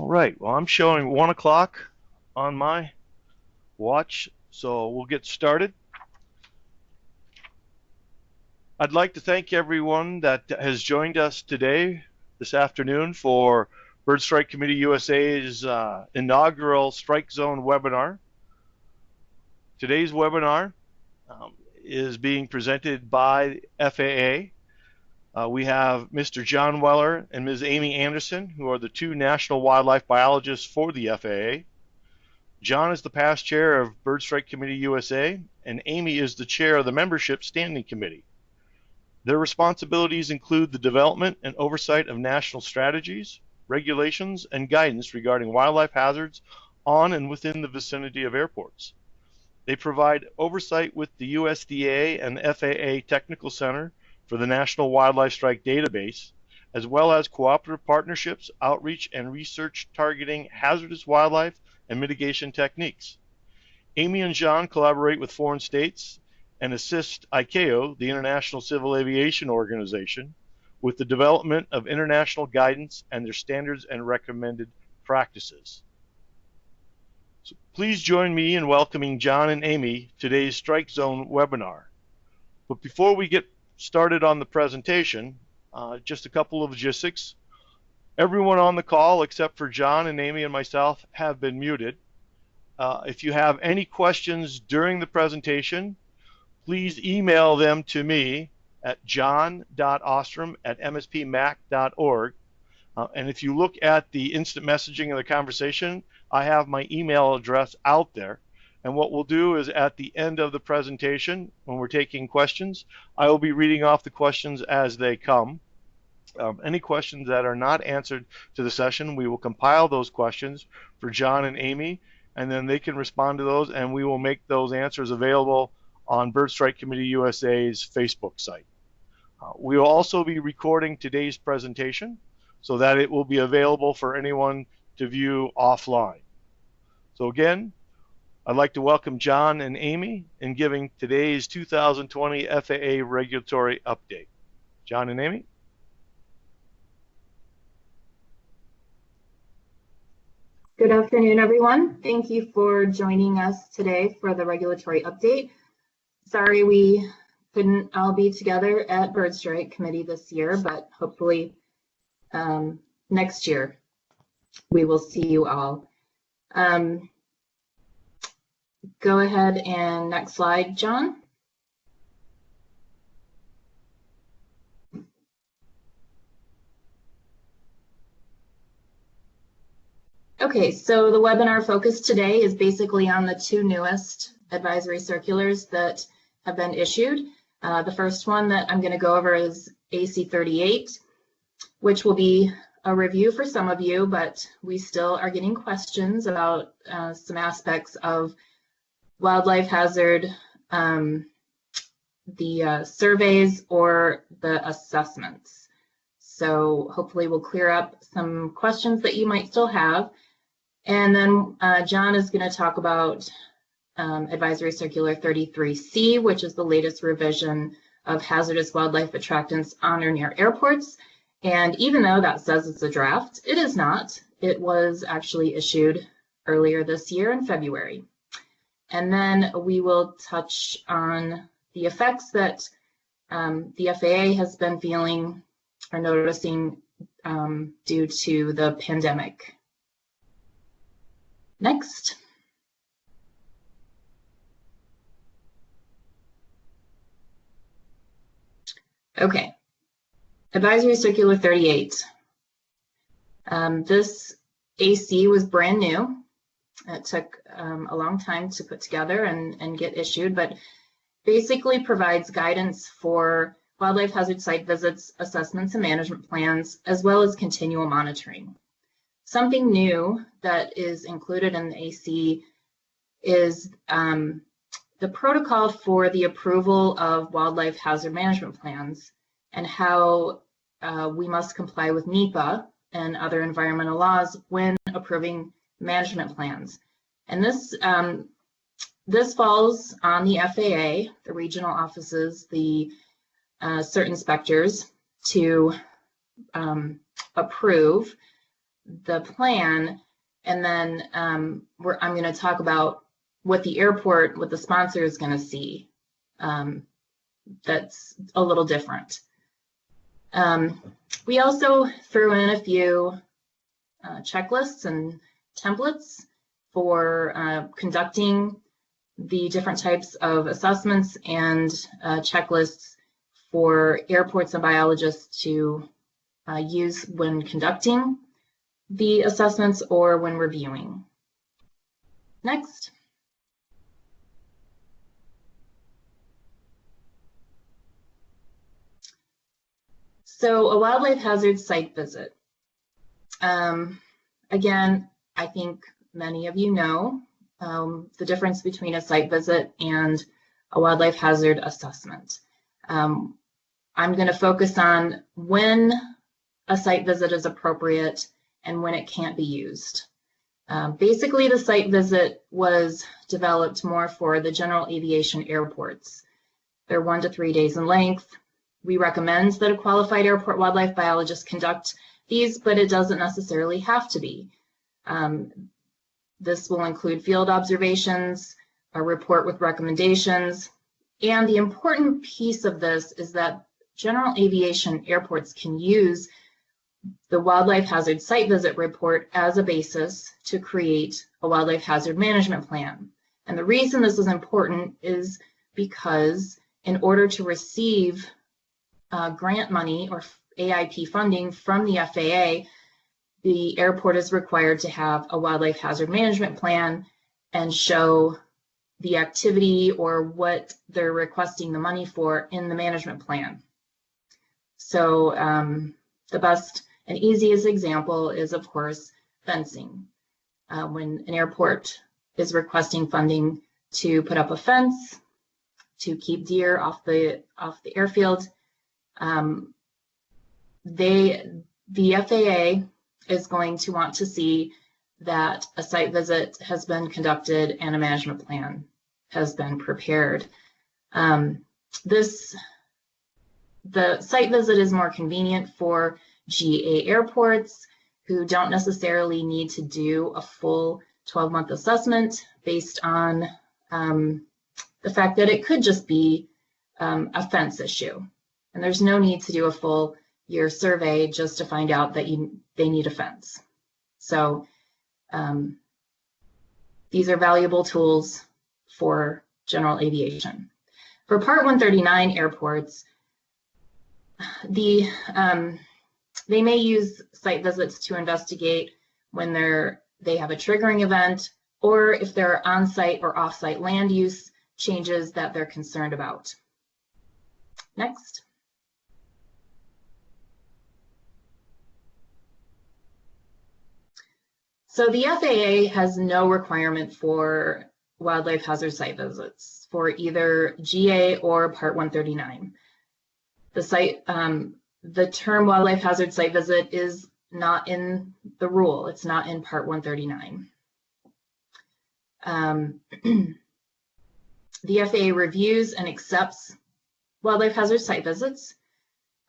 All right, well, I'm showing 1 o'clock on my watch, so we'll get started. I'd like to thank everyone that has joined us today, this afternoon, for Bird Strike Committee USA's inaugural Strike Zone webinar. Today's webinar is being presented by FAA. We have Mr. John Weller and Ms. Amy Anderson, who are the two national wildlife biologists for the FAA. John is the past chair of Bird Strike Committee USA, and Amy is the chair of the Membership Standing Committee. Their responsibilities include the development and oversight of national strategies, regulations, and guidance regarding wildlife hazards on and within the vicinity of airports. They provide oversight with the USDA and FAA Technical Center for the National Wildlife Strike Database, as well as cooperative partnerships, outreach, and research targeting hazardous wildlife and mitigation techniques. Amy and John collaborate with foreign states and assist ICAO, the International Civil Aviation Organization, with the development of international guidance and their standards and recommended practices. So please join me in welcoming John and Amy to today's Strike Zone webinar. But before we get started on the presentation, just a couple of logistics. Everyone on the call except for John and Amy and myself have been muted. If you have any questions during the presentation, please email them to me at john.ostrom@mspmac.org. And if you look at the instant messaging of the conversation, I have my email address out there. And what we'll do is at the end of the presentation, when we're taking questions, I will be reading off the questions as they come. Any questions that are not answered to the session, we will compile those questions for John and Amy, and then they can respond to those, and we will make those answers available on Bird Strike Committee USA's Facebook site. We will also be recording today's presentation so that it will be available for anyone to view offline. So again, I'd like to welcome John and Amy in giving today's 2020 FAA regulatory update. John and Amy? Good afternoon, everyone. Thank you for joining us today for the regulatory update. Sorry we couldn't all be together at Bird Strike Committee this year, but hopefully next year we will see you all. Go ahead and next slide, John. Okay, so the webinar focus today is basically on the two newest advisory circulars that have been issued. The first one that I'm going to go over is AC 38, which will be a review for some of you, but we still are getting questions about some aspects of wildlife hazard, the surveys or the assessments. So hopefully we'll clear up some questions that you might still have. And then John is going to talk about Advisory Circular 33C, which is the latest revision of hazardous wildlife attractants on or near airports. And even though that says it's a draft, it is not. It was actually issued earlier this year in February. And then we will touch on the effects that the FAA has been feeling or noticing due to the pandemic. Next. Okay, Advisory Circular 38. This AC was brand new. It took a long time to put together and get issued, but basically provides guidance for wildlife hazard site visits, assessments, and management plans, as well as continual monitoring. Something new that is included in the AC is the protocol for the approval of wildlife hazard management plans and how we must comply with NEPA and other environmental laws when approving management plans. And this falls on the FAA, the regional offices, the cert inspectors to approve. the plan, and then I'm going to talk about what the airport, what the sponsor is going to see. That's a little different. We also threw in a few checklists and templates for conducting the different types of assessments and checklists for airports and biologists to use when conducting the assessments or when reviewing. Next. So a wildlife hazard site visit. Again, I think many of you know the difference between a site visit and a wildlife hazard assessment. I'm going to focus on when a site visit is appropriate and when it can't be used. Basically, the site visit was developed more for the general aviation airports. They're 1 to 3 days in length. We recommend that a qualified airport wildlife biologist conduct these, but it doesn't necessarily have to be. This will include field observations, a report with recommendations, and the important piece of this is that general aviation airports can use the wildlife hazard site visit report as a basis to create a wildlife hazard management plan. And the reason this is important is because in order to receive grant money or AIP funding from the FAA, the airport is required to have a wildlife hazard management plan and show the activity or what they're requesting the money for in the management plan. So the best and easiest example is, of course, fencing. When an airport is requesting funding to put up a fence to keep deer off the airfield, the FAA is going to want to see that a site visit has been conducted and a management plan has been prepared. The site visit is more convenient for GA airports who don't necessarily need to do a full 12-month assessment based on the fact that it could just be a fence issue. And there's no need to do a full year survey just to find out that they need a fence. So these are valuable tools for general aviation. For Part 139 airports, they may use site visits to investigate when they have a triggering event or if there are on-site or off-site land use changes that they're concerned about. Next. So the FAA has no requirement for wildlife hazard site visits for either GA or Part 139. The term wildlife hazard site visit is not in the rule. It's not in Part 139. The FAA reviews and accepts wildlife hazard site visits.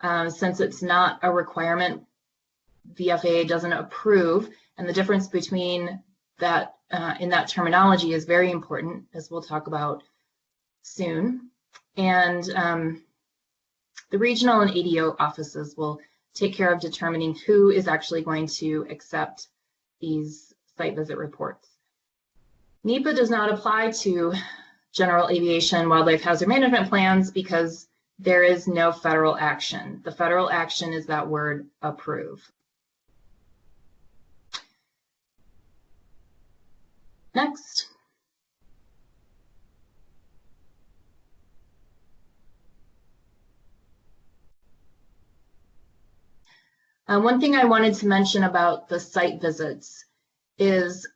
Since it's not a requirement, the FAA doesn't approve, and the difference between that in that terminology is very important, as we'll talk about soon. And the regional and ADO offices will take care of determining who is actually going to accept these site visit reports. NEPA does not apply to general aviation wildlife hazard management plans because there is no federal action. The federal action is that word approve. Next. One thing I wanted to mention about the site visits is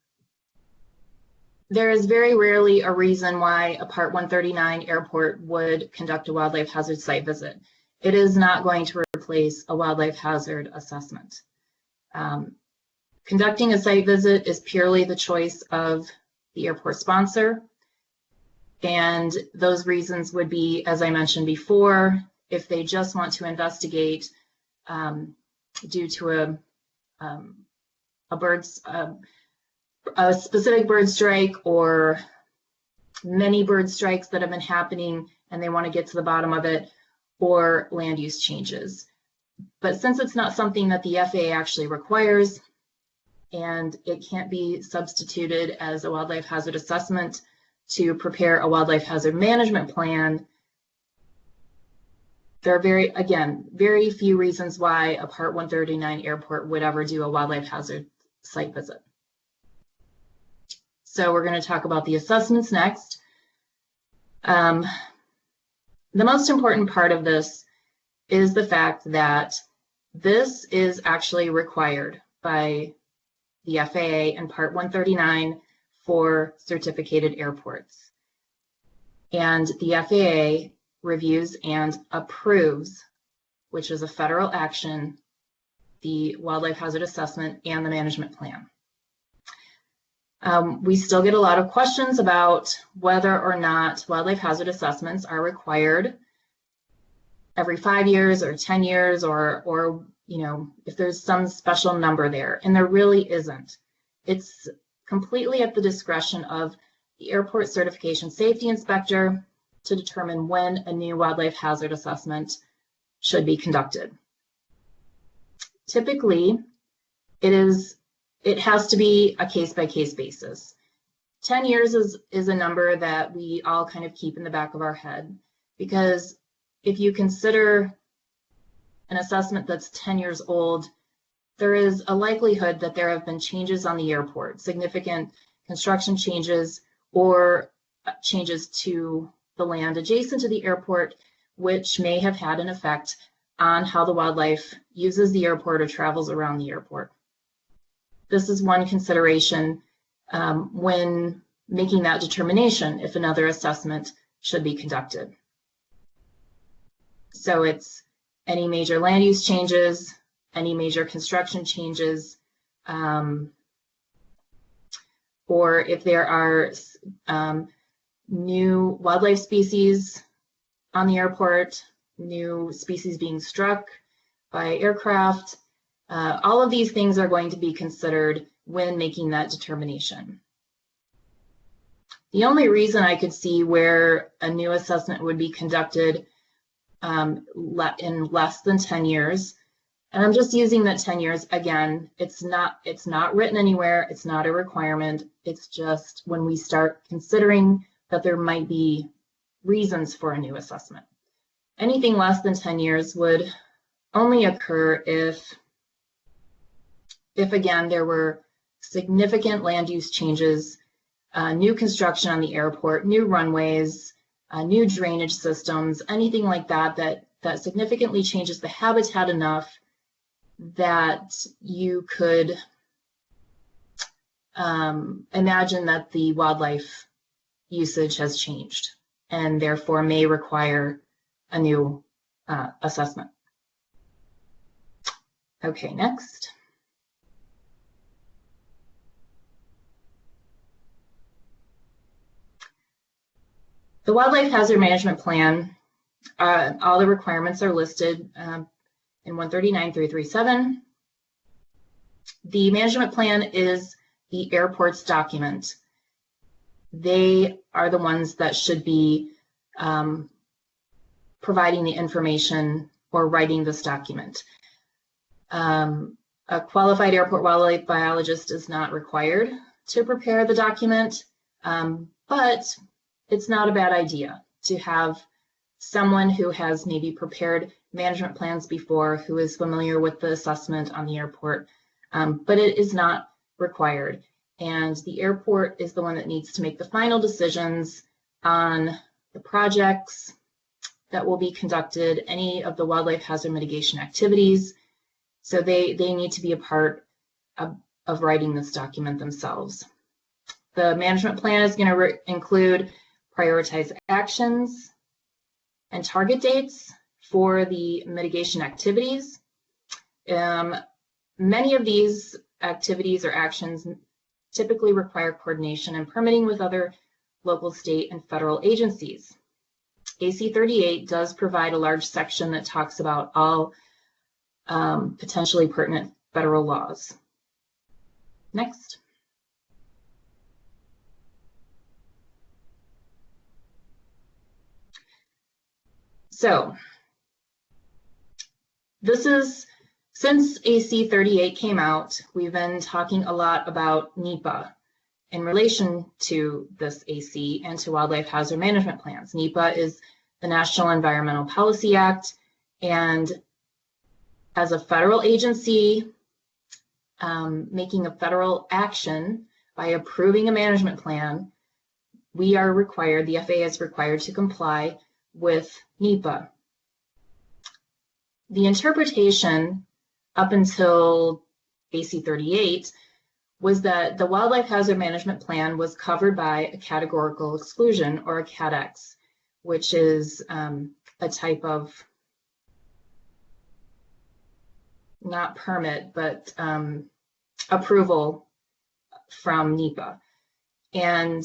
there is very rarely a reason why a Part 139 airport would conduct a wildlife hazard site visit. It is not going to replace a wildlife hazard assessment. Conducting a site visit is purely the choice of the airport sponsor, and those reasons would be, as I mentioned before, if they just want to investigate due to a specific bird strike or many bird strikes that have been happening and they want to get to the bottom of it, or land use changes. But since it's not something that the FAA actually requires, and it can't be substituted as a wildlife hazard assessment to prepare a wildlife hazard management plan, there are very few reasons why a Part 139 airport would ever do a wildlife hazard site visit. So we're going to talk about the assessments next. The most important part of this is the fact that this is actually required by the FAA and Part 139 for certificated airports. And the FAA reviews and approves, which is a federal action, the wildlife hazard assessment and the management plan. We still get a lot of questions about whether or not wildlife hazard assessments are required every 5 years or 10 years, or you know, if there's some special number there, and there really isn't. It's completely at the discretion of the airport certification safety inspector to determine when a new wildlife hazard assessment should be conducted. Typically, it has to be a case-by-case basis. 10 years is a number that we all kind of keep in the back of our head, because if you consider an assessment that's 10 years old, there is a likelihood that there have been changes on the airport, significant construction changes or changes to the land adjacent to the airport, which may have had an effect on how the wildlife uses the airport or travels around the airport. This is one consideration when making that determination if another assessment should be conducted. So it's any major land use changes, any major construction changes, or if there are new wildlife species on the airport, new species being struck by aircraft. All of these things are going to be considered when making that determination. The only reason I could see where a new assessment would be conducted in less than 10 years, and I'm just using that 10 years again, it's not written anywhere, it's not a requirement, it's just when we start considering that there might be reasons for a new assessment. Anything less than 10 years would only occur if again there were significant land use changes, new construction on the airport, new runways, new drainage systems, anything like that that significantly changes the habitat enough that you could imagine that the wildlife usage has changed and therefore may require a new assessment. Okay, next. The Wildlife Hazard Management Plan, all the requirements are listed in 139.337. The management plan is the airport's document. They are the ones that should be providing the information or writing this document. A qualified airport wildlife biologist is not required to prepare the document, but it's not a bad idea to have someone who has maybe prepared management plans before, who is familiar with the assessment on the airport, but it is not required. And the airport is the one that needs to make the final decisions on the projects that will be conducted, any of the wildlife hazard mitigation activities. So they need to be a part of writing this document themselves. The management plan is going to include prioritized actions and target dates for the mitigation activities. Many of these activities or actions typically require coordination and permitting with other local, state, and federal agencies. AC 38 does provide a large section that talks about all potentially pertinent federal laws. Next. So this is, since AC 38 came out, we've been talking a lot about NEPA in relation to this AC and to wildlife hazard management plans. NEPA is the National Environmental Policy Act, and as a federal agency, making a federal action by approving a management plan, we are required, the FAA is required to comply with NEPA. The interpretation up until AC 38 was that the Wildlife Hazard Management Plan was covered by a categorical exclusion, or a CADX, which is a type of, not permit, but approval from NEPA. And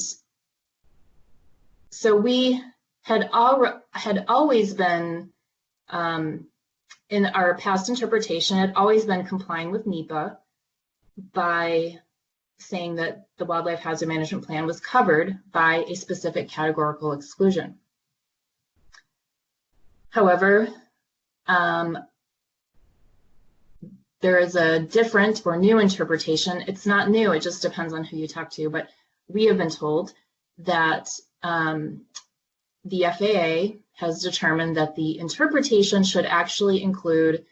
so we had always been, in our past interpretation, had always been complying with NEPA by saying that the Wildlife Hazard Management Plan was covered by a specific categorical exclusion. However, there is a different or new interpretation. It's not new, it just depends on who you talk to, but we have been told that the FAA has determined that the interpretation should actually include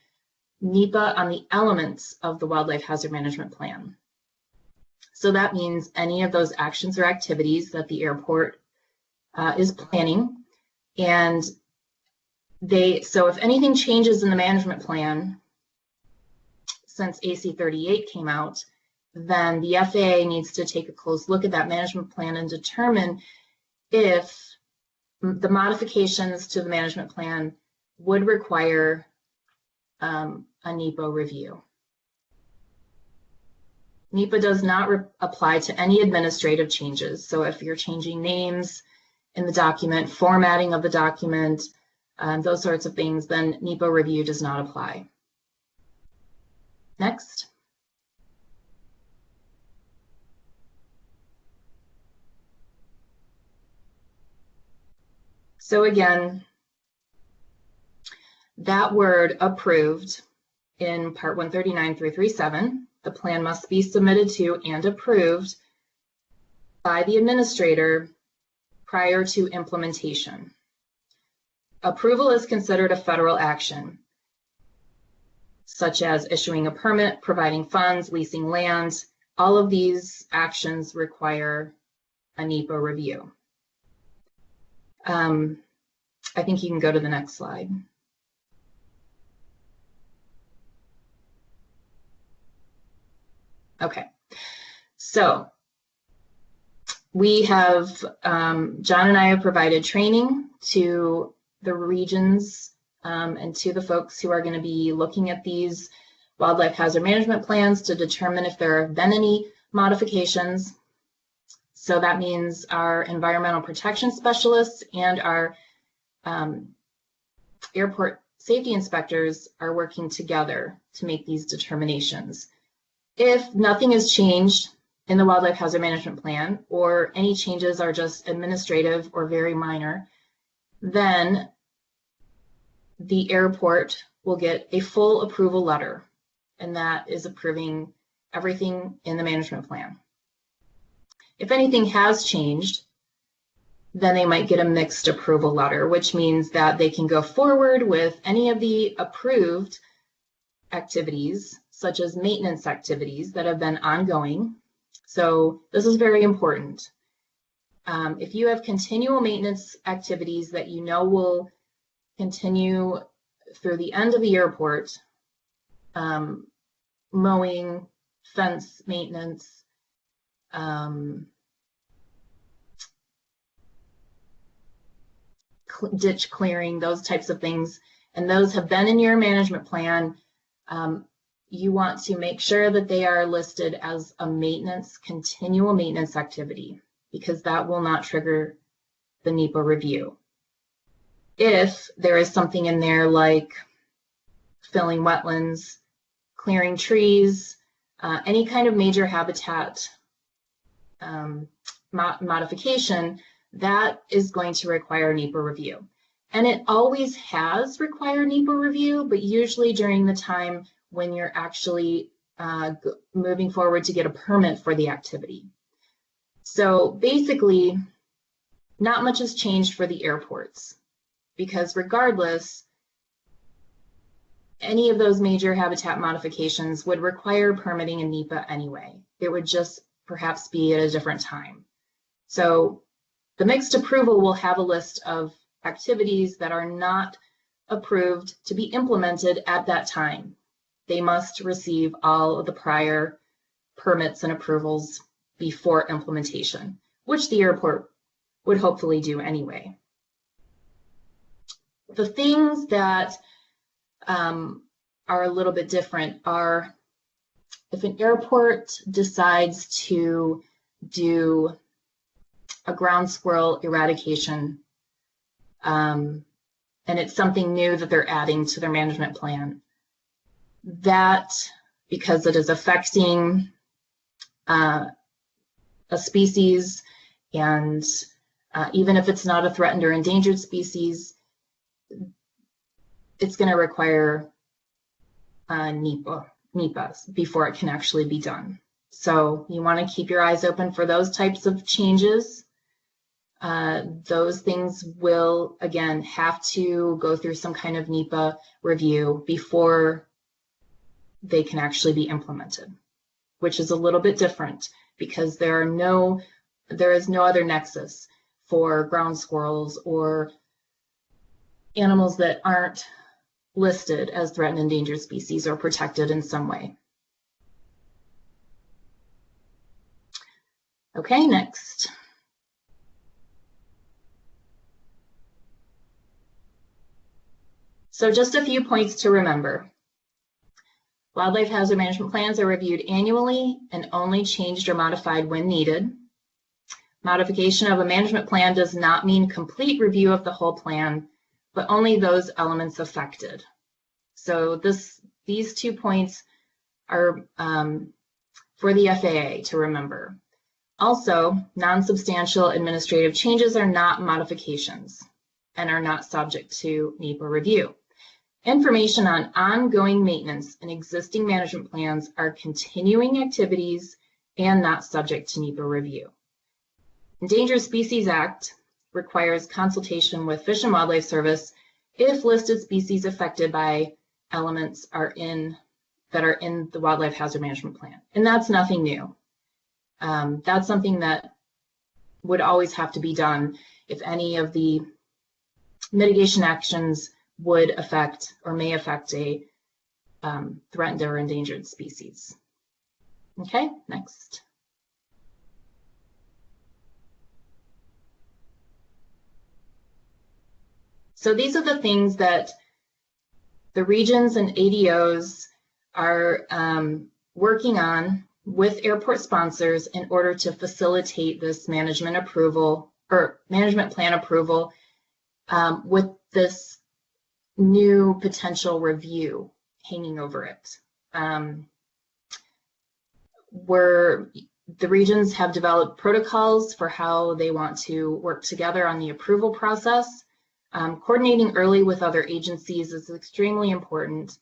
NEPA on the elements of the Wildlife Hazard Management Plan. So that means any of those actions or activities that the airport is planning. And so if anything changes in the management plan since AC 38 came out, then the FAA needs to take a close look at that management plan and determine if the modifications to the management plan would require a NEPA review. NEPA does not apply to any administrative changes. So if you're changing names in the document, formatting of the document, those sorts of things, then NEPA review does not apply. Next. So again, that word approved in Part 139.337, the plan must be submitted to and approved by the administrator prior to implementation. Approval is considered a federal action, such as issuing a permit, providing funds, leasing land. All of these actions require a NEPA review. I think you can go to the next slide. Okay, so we have, John and I have provided training to the regions and to the folks who are going to be looking at these wildlife hazard management plans to determine if there have been any modifications. So that means our environmental protection specialists and our airport safety inspectors are working together to make these determinations. If nothing has changed in the wildlife hazard management plan, or any changes are just administrative or very minor, then the airport will get a full approval letter, and that is approving everything in the management plan. If anything has changed, then they might get a mixed approval letter, which means that they can go forward with any of the approved activities, such as maintenance activities that have been ongoing. So this is very important. If you have continual maintenance activities that you know will continue through the end of the airport, mowing, fence maintenance, ditch clearing, those types of things, and those have been in your management plan, you want to make sure that they are listed as a maintenance, continual maintenance activity, because that will not trigger the NEPA review. If there is something in there like filling wetlands, clearing trees, any kind of major habitat modification, that is going to require NEPA review. And it always has required NEPA review, but usually during the time when you're actually moving forward to get a permit for the activity. So basically, not much has changed for the airports, because regardless, any of those major habitat modifications would require permitting in NEPA anyway. It would just perhaps be at a different time. So the mixed approval will have a list of activities that are not approved to be implemented at that time. They must receive all of the prior permits and approvals before implementation, which the airport would hopefully do anyway. The things that are a little bit different are if an airport decides to do a ground squirrel eradication, and it's something new that they're adding to their management plan, that, because it is affecting a species, and even if it's not a threatened or endangered species, it's going to require NEPA before it can actually be done. So you want to keep your eyes open for those types of changes. Those things will, again, have to go through some kind of NEPA review before they can actually be implemented, which is a little bit different because there is no other nexus for ground squirrels or animals that aren't listed as threatened endangered species or protected in some way. Okay, next. So just a few points to remember. Wildlife hazard management plans are reviewed annually and only changed or modified when needed. Modification of a management plan does not mean complete review of the whole plan, but only those elements affected. So these 2 points are for the FAA to remember. Also, non-substantial administrative changes are not modifications and are not subject to NEPA review. Information on ongoing maintenance and existing management plans are continuing activities and not subject to NEPA review. Endangered Species Act requires consultation with Fish and Wildlife Service if listed species affected by elements that are in the Wildlife Hazard Management Plan. And that's nothing new. That's something that would always have to be done if any of the mitigation actions would affect or may affect a threatened or endangered species. Okay, next. So these are the things that the regions and ADOs are working on with airport sponsors in order to facilitate this management approval or management plan approval with this new potential review hanging over it. Where the regions have developed protocols for how they want to work together on the approval process. Coordinating early with other agencies is extremely important,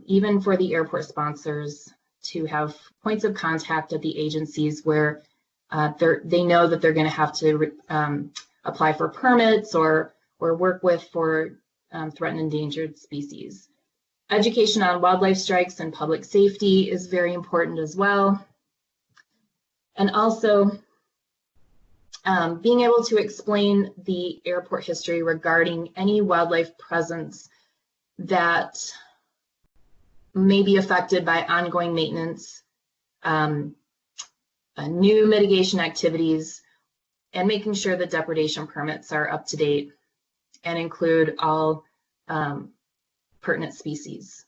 even for the airport sponsors to have points of contact at the agencies where they know that they're going to have to apply for permits or work with for threatened endangered species. Education on wildlife strikes and public safety is very important as well. And also being able to explain the airport history regarding any wildlife presence that may be affected by ongoing maintenance, new mitigation activities, and making sure that depredation permits are up to date and include all pertinent species.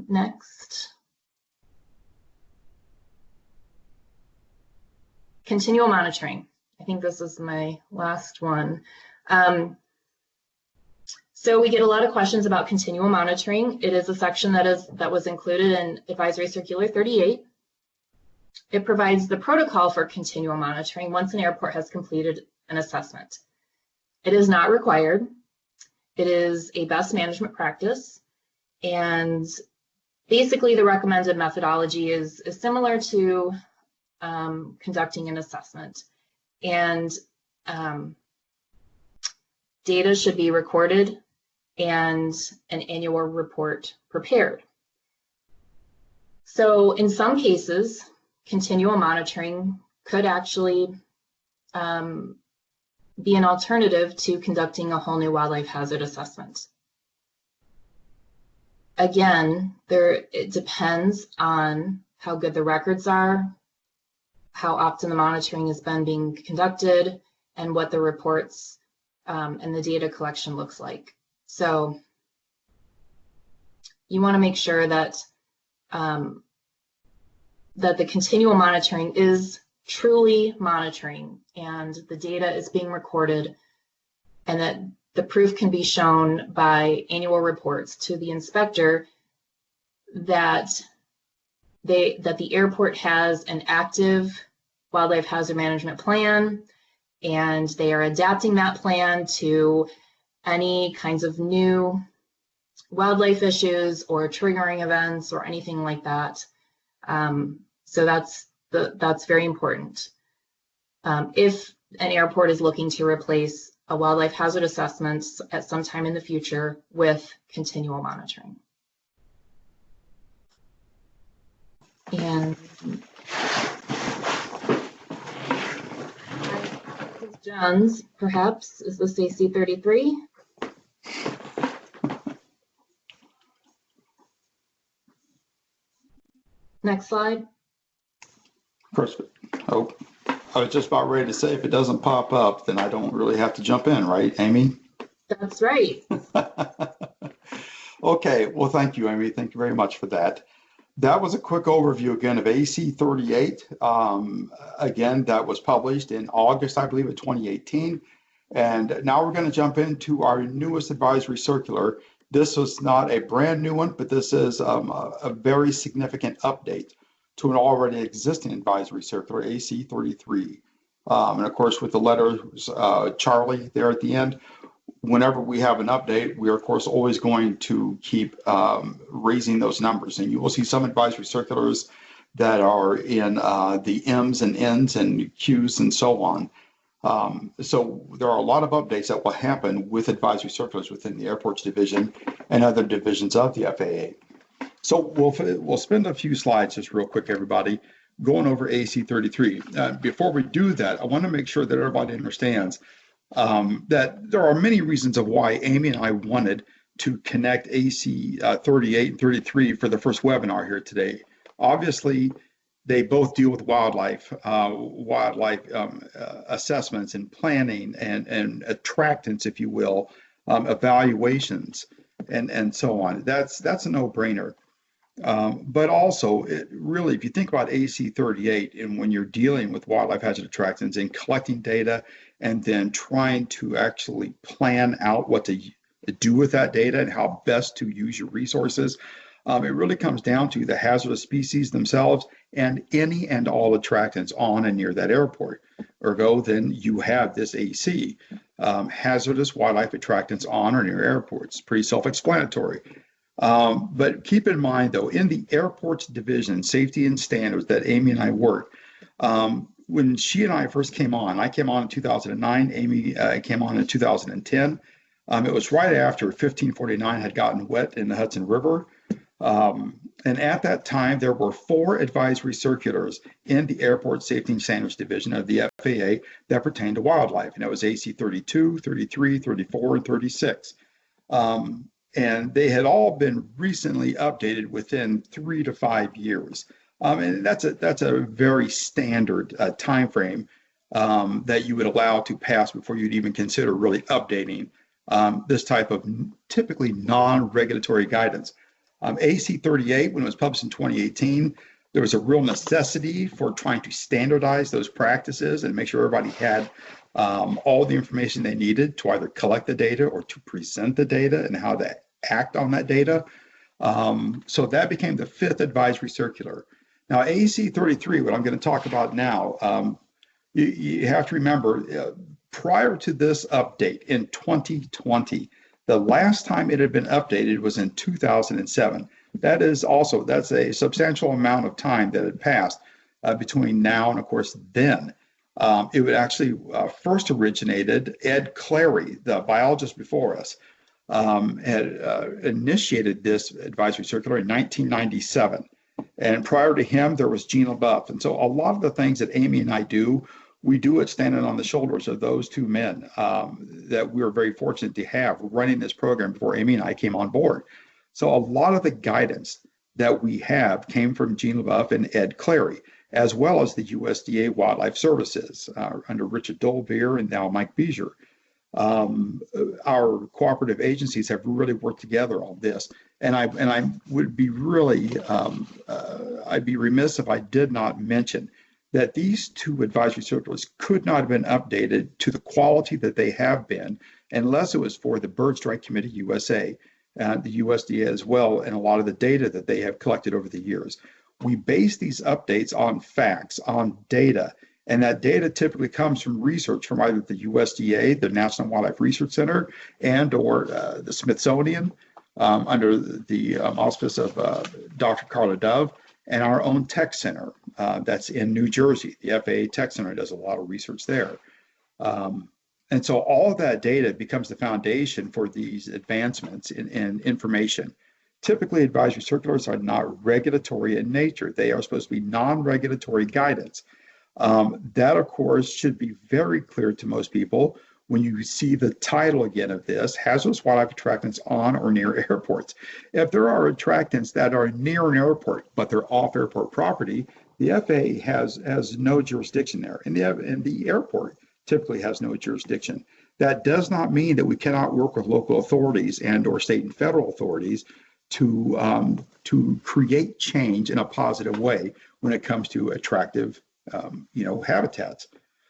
Next. Continual monitoring. I think this is my last one. So we get a lot of questions about continual monitoring. It is a section that was included in Advisory Circular 38. It provides the protocol for continual monitoring once an airport has completed an assessment. It is not required. It is a best management practice, and basically the recommended methodology is similar to conducting an assessment. And data should be recorded and an annual report prepared. So in some cases, continual monitoring could actually be an alternative to conducting a whole new wildlife hazard assessment. Again, it depends on how good the records are, how often the monitoring has been being conducted, and what the reports and the data collection looks like. So you want to make sure that that the continual monitoring is truly monitoring and the data is being recorded, and that the proof can be shown by annual reports to the inspector that the airport has an active wildlife hazard management plan, and they are adapting that plan to any kinds of new wildlife issues or triggering events or anything like that. So that's very important. If an airport is looking to replace a wildlife hazard assessment at some time in the future with continual monitoring. And John's, perhaps, is this AC-33? Next slide. First, oh, I was just about ready to say, if it doesn't pop up, then I don't really have to jump in, right, Amy? That's right. Okay, well, thank you, Amy. Thank you very much for that. That was a quick overview again of AC-38. Again, that was published in August, I believe, of 2018. And now we're going to jump into our newest advisory circular. This was not a brand new one, but this is a very significant update to an already existing advisory circular, AC-33. And of course, with the letters Charlie there at the end, whenever we have an update, we are, of course, always going to keep raising those numbers. And you will see some advisory circulars that are in the M's and N's and Q's and so on. So there are a lot of updates that will happen with advisory circulars within the airports division and other divisions of the FAA. So we'll spend a few slides just real quick, everybody, going over AC-33. Before we do that, I want to make sure that everybody understands that there are many reasons of why Amy and I wanted to connect AC-38 and 33 for the first webinar here today. Obviously, they both deal with wildlife assessments and planning and attractants, if you will, evaluations and so on. That's a no-brainer. But also, really, if you think about AC-38 and when you're dealing with wildlife hazard attractants and collecting data and then trying to actually plan out what to do with that data and how best to use your resources, it really comes down to the hazardous species themselves and any and all attractants on and near that airport. Ergo, then you have this AC, hazardous wildlife attractants on or near airports. Pretty self-explanatory. But keep in mind, though, in the airports division, safety and standards that Amy and I work, when she and I first came on, I came on in 2009, Amy came on in 2010. It was right after 1549 had gotten wet in the Hudson River. And at that time, there were 4 advisory circulars in the Airport Safety and Standards Division of the FAA that pertained to wildlife. And that was AC 32, 33, 34, and 36. And they had all been recently updated within 3 to 5 years. And that's a very standard time frame that you would allow to pass before you'd even consider really updating this type of typically non-regulatory guidance. AC-38, when it was published in 2018, There was a real necessity for trying to standardize those practices and make sure everybody had all the information they needed to either collect the data or to present the data and how to act on that data. So that became the fifth advisory circular. Now, AEC 33, what I'm going to talk about now, you have to remember, prior to this update in 2020, the last time it had been updated was in 2007. That's a substantial amount of time that had passed between now and, of course, then. It would actually first originated, Ed Clary, the biologist before us, had initiated this advisory circular in 1997. And prior to him, there was Gene LaBeouf. And so a lot of the things that Amy and I do, we do it standing on the shoulders of those two men that we were very fortunate to have running this program before Amy and I came on board. So a lot of the guidance that we have came from Gene LaBeouf and Ed Clary, as well as the USDA Wildlife Services under Richard Dolbeer and now Mike Beezer. Our cooperative agencies have really worked together on this, and I would be really I'd be remiss if I did not mention that these two advisory circulars could not have been updated to the quality that they have been unless it was for the Bird Strike Committee USA and the USDA as well, and a lot of the data that they have collected over the years. We base these updates on facts, on data, and that data typically comes from research from either the USDA, the National Wildlife Research Center, and or the Smithsonian under the auspice of Dr. Carla Dove, and our own tech center that's in New Jersey. The FAA Tech Center does a lot of research there. And so all of that data becomes the foundation for these advancements in information. Typically, advisory circulars are not regulatory in nature. They are supposed to be non-regulatory guidance. That, of course, should be very clear to most people when you see the title again of this, hazardous wildlife attractants on or near airports. If there are attractants that are near an airport, but they're off airport property, the FAA has no jurisdiction there. And the airport typically has no jurisdiction. That does not mean that we cannot work with local authorities and or state and federal authorities to create change in a positive way when it comes to attractive habitats.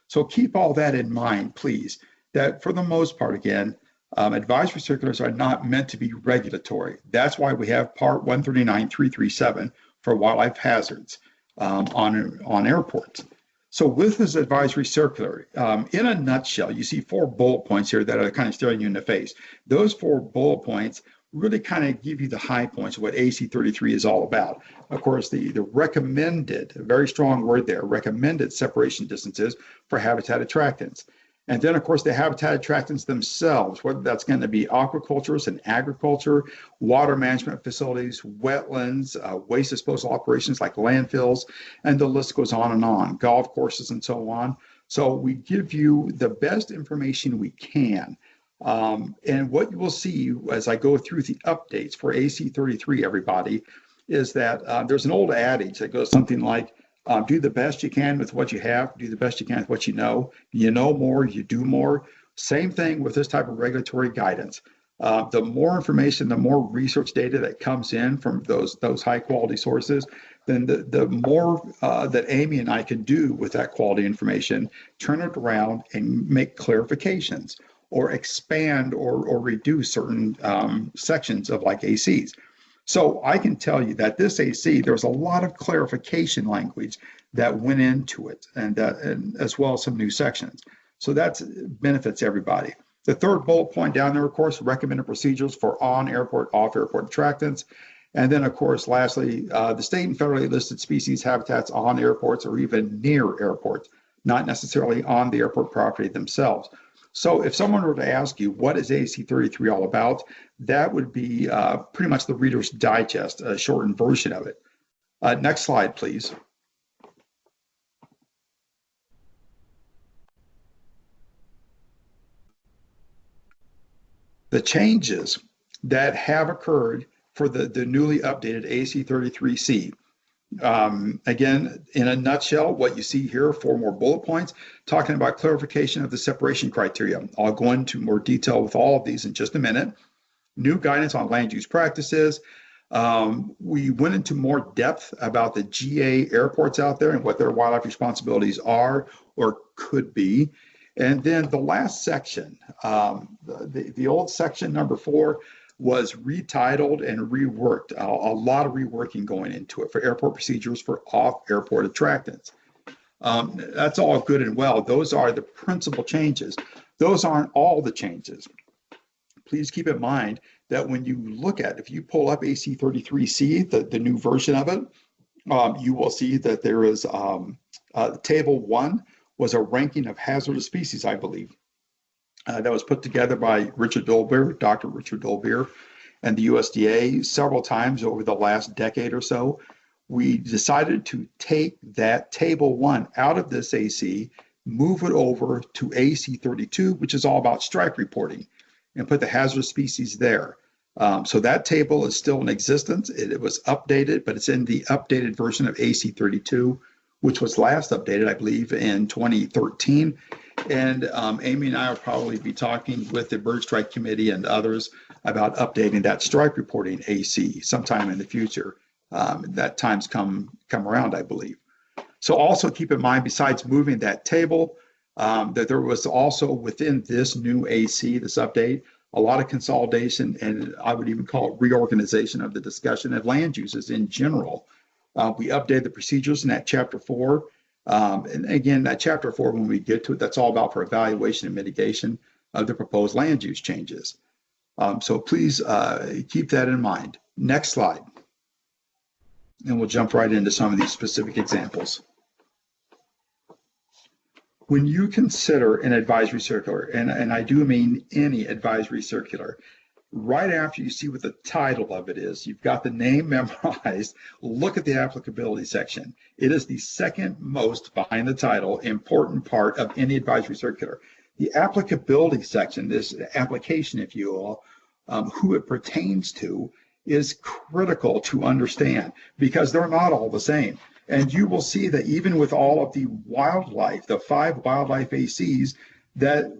So keep all that in mind, please, that for the most part, again, advisory circulars are not meant to be regulatory. That's why we have Part 139.337 for wildlife hazards on airports. So with this advisory circular, in a nutshell, you see 4 bullet points here that are kind of staring you in the face. Those 4 bullet points really kind of give you the high points of what AC 33 is all about. Of course, the recommended, a very strong word there, recommended separation distances for habitat attractants. And then, of course, the habitat attractants themselves, whether that's going to be aquaculturists and agriculture, water management facilities, wetlands, waste disposal operations like landfills, and the list goes on, golf courses and so on. So we give you the best information we can. And what you will see as I go through the updates for AC 33, everybody, is that there's an old adage that goes something like, do the best you can with what you have, do the best you can with what you know. You know more, you do more. Same thing with this type of regulatory guidance. The more information, the more research data that comes in from those high quality sources, then the more that Amy and I can do with that quality information, turn it around and make clarifications or expand or reduce certain sections of like ACs. So I can tell you that this AC, there's a lot of clarification language that went into it, and as well as some new sections. So that benefits everybody. The third bullet point down there, of course, recommended procedures for on-airport, off-airport attractants. And then, of course, lastly, the state and federally listed species habitats on airports or even near airports, not necessarily on the airport property themselves. So if someone were to ask you, what is AC 33 all about? That would be pretty much the Reader's Digest, a shortened version of it. Next slide, please. The changes that have occurred for the newly updated AC 33C. Again, in a nutshell, what you see here, 4 more bullet points, talking about clarification of the separation criteria. I'll go into more detail with all of these in just a minute. New guidance on land use practices, We went into more depth about the GA airports out there and what their wildlife responsibilities are or could be. And then the last section, the old section number 4, was retitled and reworked. A lot of reworking going into it for airport procedures for off-airport attractants. That's all good and well. Those are the principal changes. Those aren't all the changes. Please keep in mind that when you look at, if you pull up AC33C, the new version of it, you will see that there is table 1 was a ranking of hazardous species, I believe, that was put together by Richard Dolbear, Dr. Richard Dolbear, and the USDA several times over the last decade or so. We decided to take that table 1 out of this AC, move it over to AC32, which is all about strike reporting, and put the hazardous species there. So that table is still in existence. It was updated, but it's in the updated version of AC32, which was last updated, I believe, in 2013. And Amy and I will probably be talking with the Bird Strike Committee and others about updating that strike reporting AC sometime in the future. That time's come around, I believe. So also keep in mind, besides moving that table, that there was also within this new AC, this update, a lot of consolidation, and I would even call it reorganization of the discussion of land uses in general. We updated the procedures in that chapter 4. And again, that chapter 4, when we get to it, that's all about for evaluation and mitigation of the proposed land use changes. So please keep that in mind. Next slide. And we'll jump right into some of these specific examples. When you consider an advisory circular, and I do mean any advisory circular, right after you see what the title of it is, you've got the name memorized, look at the applicability section. It is the second most behind the title important part of any advisory circular. The applicability section, this application, if you will, who it pertains to, is critical to understand because they're not all the same. And you will see that even with all of the wildlife, the 5 wildlife ACs, that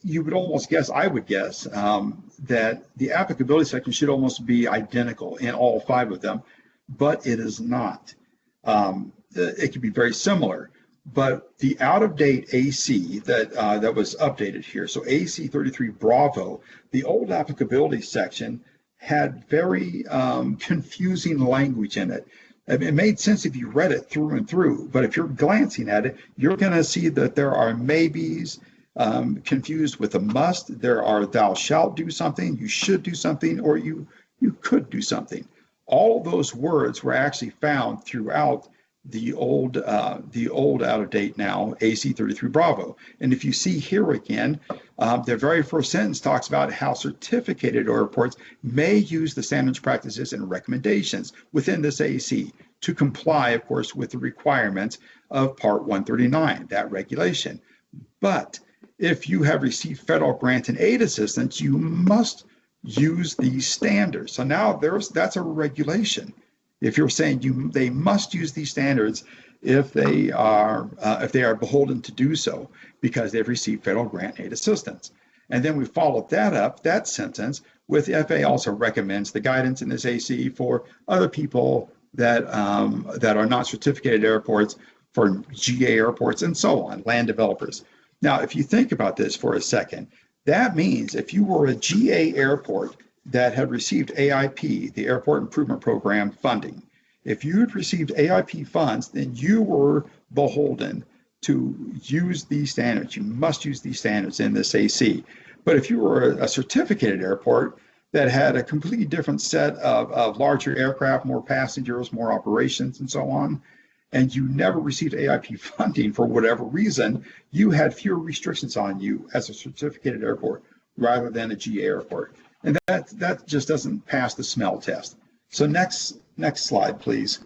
you would almost guess, I would guess, that the applicability section should almost be identical in all 5 of them, but it is not. It can be very similar, but the out-of-date AC that was updated here, so AC 33 Bravo, the old applicability section had very confusing language in it. It made sense if you read it through and through, but if you're glancing at it, you're going to see that there are maybes confused with a must. There are thou shalt do something, you should do something, or you could do something. All of those words were actually found throughout the old out of date now AC 33 Bravo. And if you see here again, the very first sentence talks about how certificated airports may use the standards, practices, and recommendations within this AC to comply, of course, with the requirements of Part 139, that regulation. But if you have received federal grant and aid assistance, you must use these standards. So now that's a regulation. If you're saying they must use these standards if they are beholden to do so because they've received federal grant aid assistance. And then we followed that up, that sentence, with the FAA also recommends the guidance in this AC for other people that are not certificated airports, for GA airports and so on, land developers. Now, if you think about this for a second, that means if you were a GA airport that had received AIP, the Airport Improvement Program funding, if you had received AIP funds, then you were beholden to use these standards. You must use these standards in this AC. But if you were a certificated airport that had a completely different set of larger aircraft, more passengers, more operations, and so on, and you never received AIP funding for whatever reason, you had fewer restrictions on you as a certificated airport rather than a GA airport. And that just doesn't pass the smell test. So next slide, please.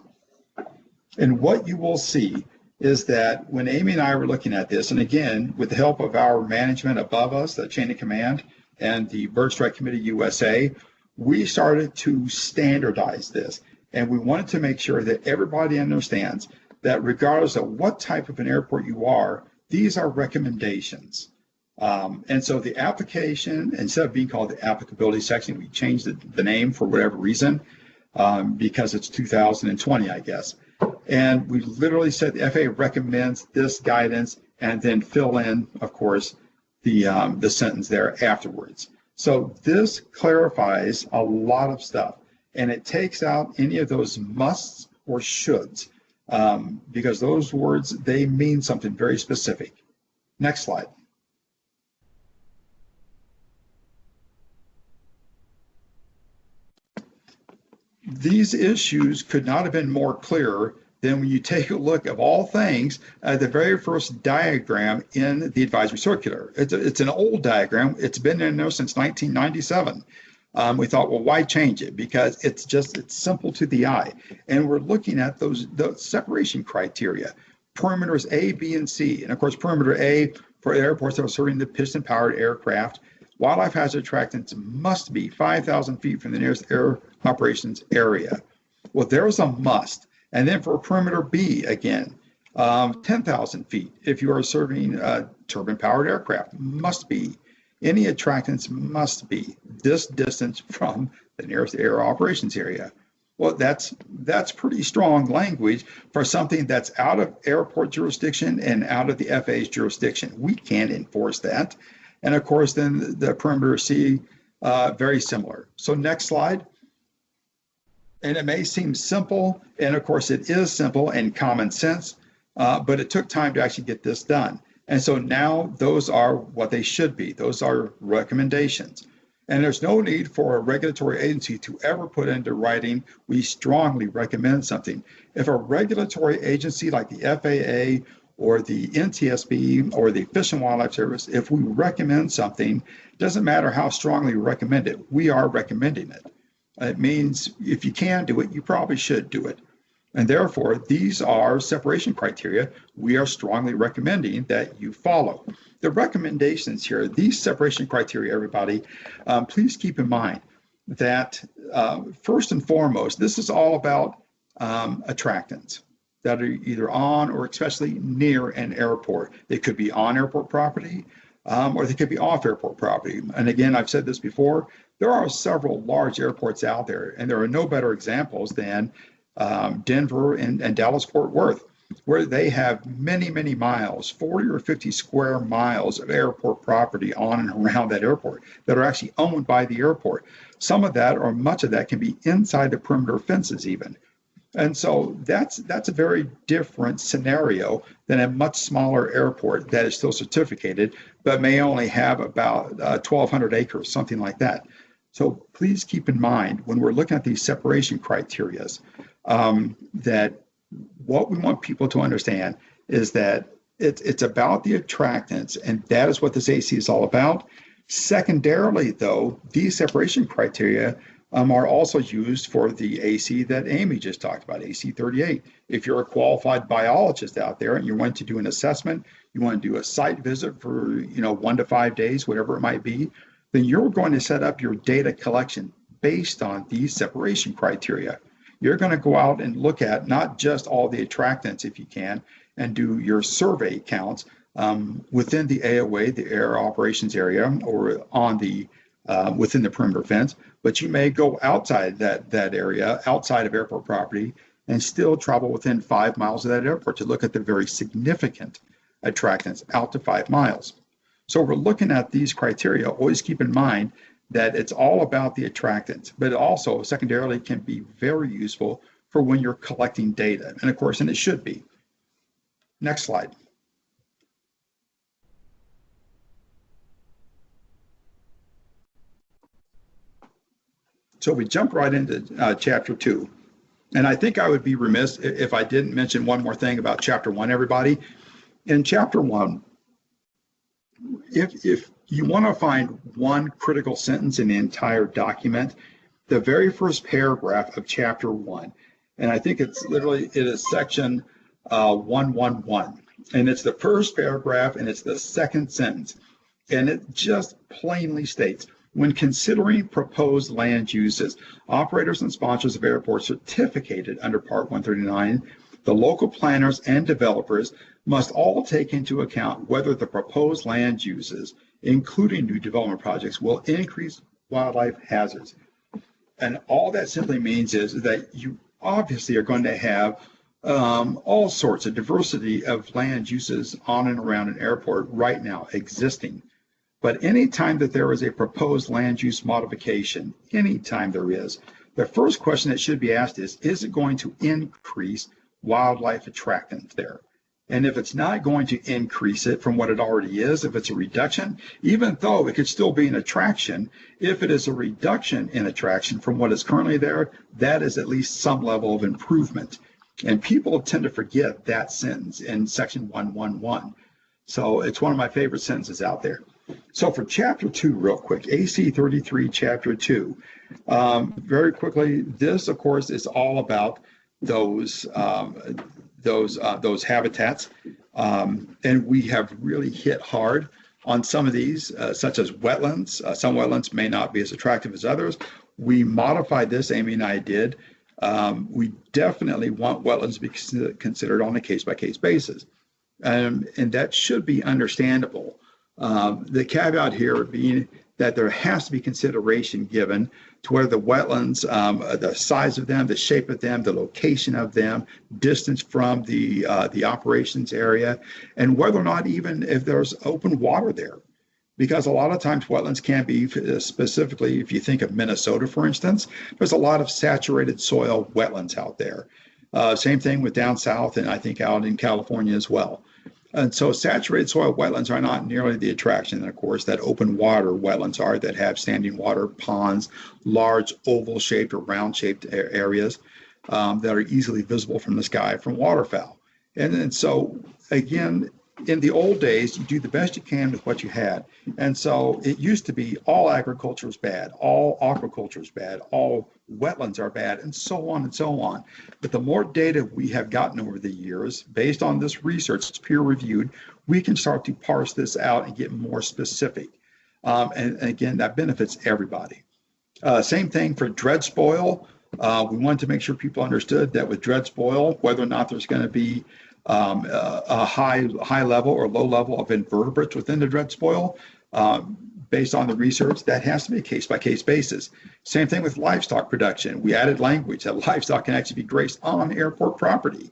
And what you will see is that when Amy and I were looking at this, and again, with the help of our management above us, the chain of command, and the Bird Strike Committee USA, we started to standardize this. And we wanted to make sure that everybody understands that regardless of what type of an airport you are, these are recommendations. And so the application, instead of being called the applicability section, we changed the name for whatever reason. because it's 2020, I guess. And we literally said the FAA recommends this guidance, and then fill in, of course, the sentence there afterwards. So this clarifies a lot of stuff, and it takes out any of those musts or shoulds, because those words, they mean something very specific. Next slide. These issues could not have been more clear than when you take a look, of all things, at the very first diagram in the advisory circular. It's an old diagram. It's been in there since 1997. We thought, well, why change it? Because it's simple to the eye. And we're looking at those separation criteria, perimeters A, B, and C. And of course, perimeter A for airports that are serving the piston-powered aircraft, wildlife hazard attractants must be 5,000 feet from the nearest air operations area. Well, there's a must. And then for perimeter B, again, 10,000 feet. If you are serving turbine-powered aircraft, must be. Any attractants must be this distance from the nearest air operations area. Well, that's pretty strong language for something that's out of airport jurisdiction and out of the FAA's jurisdiction. We can't enforce that. And of course, then the perimeter C, very similar. So next slide. And it may seem simple, and of course it is simple and common sense, but it took time to actually get this done. And so now those are what they should be. Those are recommendations. And there's no need for a regulatory agency to ever put into writing, we strongly recommend something. If a regulatory agency like the FAA or the NTSB or the Fish and Wildlife Service, if we recommend something, it doesn't matter how strongly we recommend it, we are recommending it. It means if you can do it, you probably should do it. And therefore, these are separation criteria we are strongly recommending that you follow. The recommendations here, these separation criteria, everybody, please keep in mind that first and foremost, this is all about attractants that are either on or especially near an airport. They could be on airport property, or they could be off airport property. And again, I've said this before, there are several large airports out there, and there are no better examples than Denver and Dallas-Fort Worth, where they have many, many miles, 40 or 50 square miles of airport property on and around that airport that are actually owned by the airport. Some of that, or much of that, can be inside the perimeter fences even. And so that's a very different scenario than a much smaller airport that is still certificated, but may only have about 1,200 acres, something like that. So please keep in mind when we're looking at these separation criteria that what we want people to understand is that it's about the attractants, and that is what this AC is all about. Secondarily, though, these separation criteria are also used for the AC that Amy just talked about, AC 38. If you're a qualified biologist out there and you want to do an assessment, you want to do a site visit for 1 to 5 days, whatever it might be, then you're going to set up your data collection based on these separation criteria. You're going to go out and look at not just all the attractants, if you can, and do your survey counts within the AOA, the air operations area, or on the within the perimeter fence, but you may go outside that area, outside of airport property, and still travel within 5 miles of that airport to look at the very significant attractants out to 5 miles. So we're looking at these criteria. Always keep in mind that it's all about the attractants, but it also secondarily can be very useful for when you're collecting data. And of course, and it should be. Next slide. So we jump right into chapter 2. And I think I would be remiss if I didn't mention one more thing about chapter 1, everybody. In chapter 1, if you want to find one critical sentence in the entire document, the very first paragraph of chapter 1, and I think it is section 111, and it's the first paragraph and it's the second sentence, and it just plainly states, when considering proposed land uses, operators and sponsors of airports certificated under Part 139, the local planners and developers must all take into account whether the proposed land uses, including new development projects, will increase wildlife hazards. And all that simply means is that you obviously are going to have all sorts of diversity of land uses on and around an airport right now existing. But anytime that there is a proposed land use modification, anytime there is, the first question that should be asked is it going to increase wildlife attractants there? And if it's not going to increase it from what it already is, if it's a reduction, even though it could still be an attraction, if it is a reduction in attraction from what is currently there, that is at least some level of improvement. And people tend to forget that sentence in section 111. So it's one of my favorite sentences out there. So for chapter 2, real quick, AC 33, chapter 2, very quickly, this, of course, is all about those habitats. And we have really hit hard on some of these, such as wetlands. Some wetlands may not be as attractive as others. We modified this, Amy and I did. We definitely want wetlands to be considered on a case-by-case basis. And that should be understandable. The caveat here being that there has to be consideration given to whether the wetlands, the size of them, the shape of them, the location of them, distance from the operations area, and whether or not even if there's open water there. Because a lot of times wetlands can be, specifically if you think of Minnesota, for instance, there's a lot of saturated soil wetlands out there. Same thing with down south and I think out in California as well. And so saturated soil wetlands are not nearly the attraction, of course, that open water wetlands are that have standing water, ponds, large oval-shaped or round-shaped areas that are easily visible from the sky from waterfowl. And so, again, in the old days, you do the best you can with what you had. And so it used to be all agriculture is bad, all aquaculture is bad, all wetlands are bad, and so on and so on. But the more data we have gotten over the years, based on this research, it's peer reviewed, we can start to parse this out and get more specific. And again, that benefits everybody. Same thing for dredge spoil. We wanted to make sure people understood that with dredge spoil, whether or not there's going to be a high level or low level of invertebrates within the dredge spoil, based on the research, that has to be a case-by-case basis. Same thing with livestock production. We added language that livestock can actually be grazed on airport property.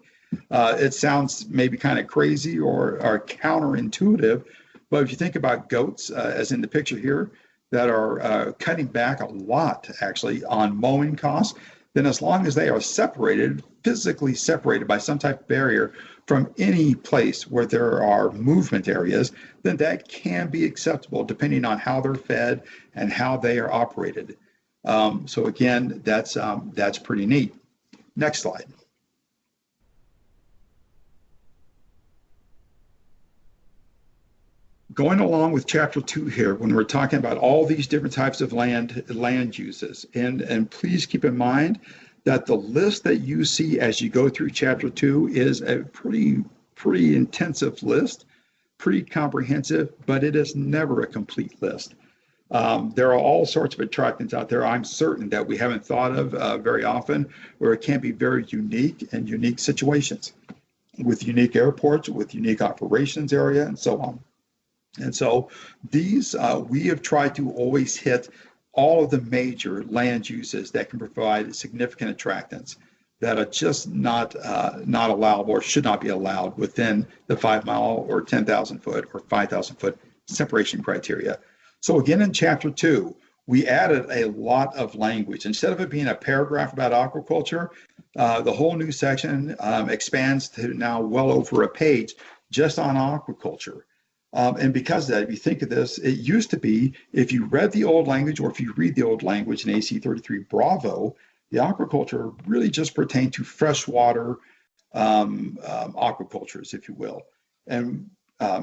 It sounds maybe kind of crazy or counterintuitive, but if you think about goats, as in the picture here, that are cutting back a lot actually on mowing costs, then as long as they are separated, physically separated by some type of barrier from any place where there are movement areas, then that can be acceptable depending on how they're fed and how they are operated. So again, that's pretty neat. Next slide. Going along with chapter 2 here, when we're talking about all these different types of land uses, and please keep in mind that the list that you see as you go through chapter 2 is a pretty intensive list, pretty comprehensive, but it is never a complete list. There are all sorts of attractants out there, I'm certain, that we haven't thought of very often, where it can be very unique and unique situations with unique airports, with unique operations area, and so on. And so these, we have tried to always hit all of the major land uses that can provide significant attractants that are just not allowable or should not be allowed within the 5 mile or 10,000 foot or 5,000 foot separation criteria. So again, in chapter 2, we added a lot of language. Instead of it being a paragraph about aquaculture, the whole new section expands to now well over a page just on aquaculture. And because of that, if you think of this, it used to be, if you read the old language or if you read the old language in AC 33 Bravo, the aquaculture really just pertained to freshwater aquacultures, if you will. And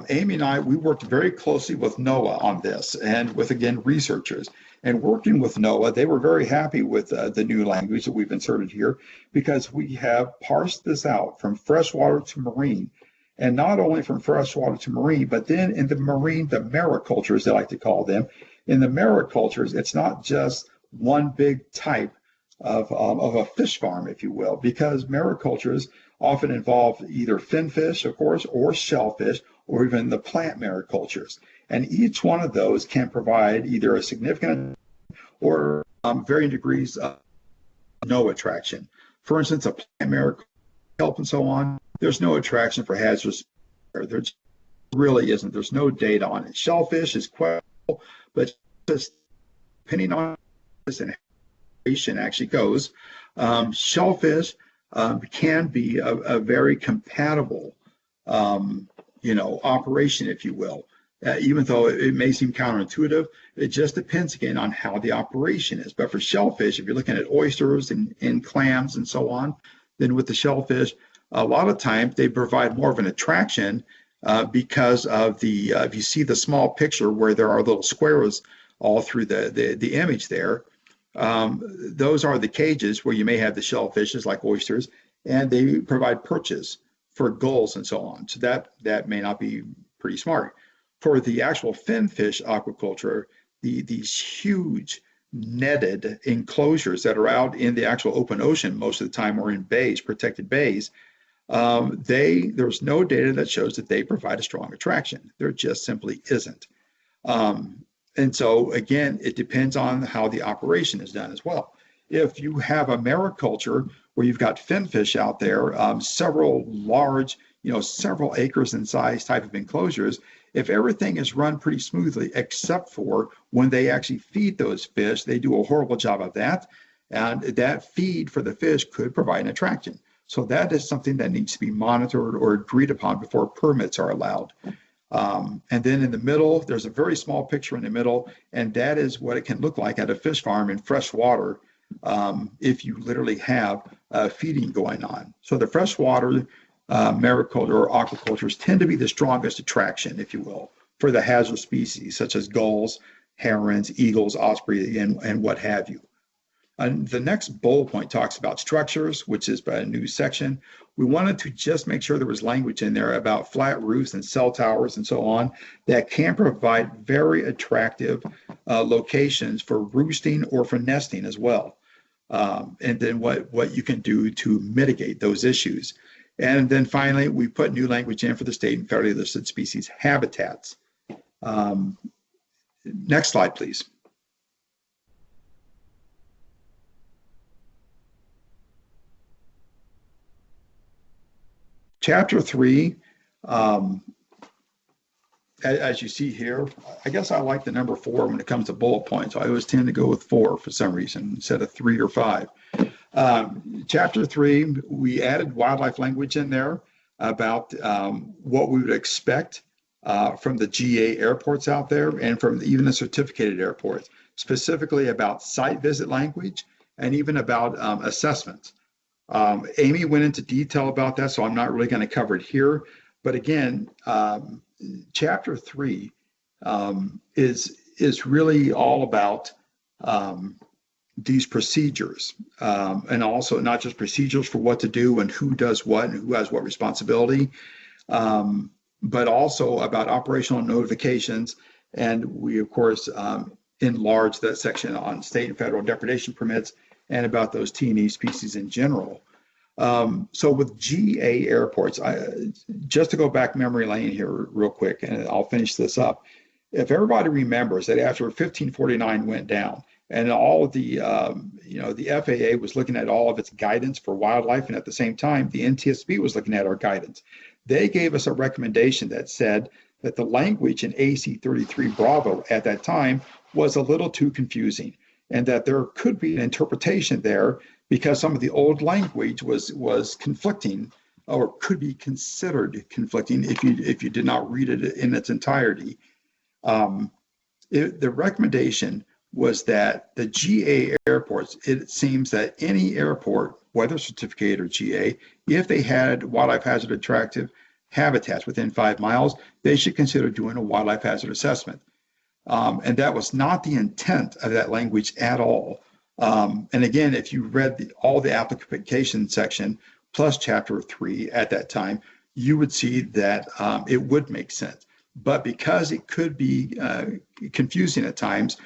Amy and I, we worked very closely with NOAA on this and with, again, researchers. And working with NOAA, they were very happy with the new language that we've inserted here because we have parsed this out from freshwater to marine. And not only from freshwater to marine, but then in the marine, the maricultures, they like to call them. In the maricultures, it's not just one big type of a fish farm, if you will, because maricultures often involve either finfish, of course, or shellfish, or even the plant maricultures. And each one of those can provide either a significant or varying degrees of no attraction. For instance, a plant miracle kelp and so on, there's no attraction for hazardous. There really isn't. There's no data on it. Shellfish is questionable, but just depending on this and how actually goes, shellfish can be a very compatible, operation, if you will. Even though it may seem counterintuitive, it just depends again on how the operation is. But for shellfish, if you're looking at oysters and clams and so on, then with the shellfish, a lot of times they provide more of an attraction because of the, if you see the small picture where there are little squares all through the image there, those are the cages where you may have the shellfishes like oysters, and they provide perches for gulls and so on. So that may not be pretty smart. For the actual finfish aquaculture, these huge netted enclosures that are out in the actual open ocean most of the time, or in bays, protected bays, there's no data that shows that they provide a strong attraction. There just simply isn't. And so again, it depends on how the operation is done as well. If you have a mariculture where you've got finfish out there, several large, several acres in size type of enclosures, if everything is run pretty smoothly, except for when they actually feed those fish, they do a horrible job of that. And that feed for the fish could provide an attraction. So that is something that needs to be monitored or agreed upon before permits are allowed. And then in the middle, there's a very small picture in the middle, and that is what it can look like at a fish farm in fresh water if you literally have feeding going on. So the freshwater mariculture or aquacultures tend to be the strongest attraction, if you will, for the hazard species such as gulls, herons, eagles, osprey, and what have you. And the next bullet point talks about structures, which is a new section. We wanted to just make sure there was language in there about flat roofs and cell towers and so on that can provide very attractive locations for roosting or for nesting as well. And then what you can do to mitigate those issues. And then finally, we put new language in for the state and federally listed species habitats. Next slide, please. Chapter 3, as you see here, I guess I like the number 4 when it comes to bullet points. I always tend to go with 4 for some reason instead of 3 or 5. Chapter 3, we added wildlife language in there about what we would expect from the GA airports out there and from even the certificated airports, specifically about site visit language and even about assessments. Amy went into detail about that, so I'm not really going to cover it here. But again, chapter 3 is really all about these procedures, and also not just procedures for what to do and who does what and who has what responsibility, but also about operational notifications. And we, of course, enlarged that section on state and federal depredation permits and about those T&E species in general. So with GA airports, just to go back memory lane here real quick, and I'll finish this up. If everybody remembers that after 1549 went down, and all of the, the FAA was looking at all of its guidance for wildlife, and at the same time, the NTSB was looking at our guidance. They gave us a recommendation that said that the language in AC 33 Bravo at that time was a little too confusing, and that there could be an interpretation there because some of the old language was conflicting, or could be considered conflicting if you did not read it in its entirety. The recommendation was that the GA airports, it seems that any airport, whether certificated or GA, if they had wildlife hazard attractive habitats within 5 miles, they should consider doing a wildlife hazard assessment. And that was not the intent of that language at all. And again, if you read all the application section plus chapter 3 at that time, you would see that it would make sense. But because it could be confusing at times,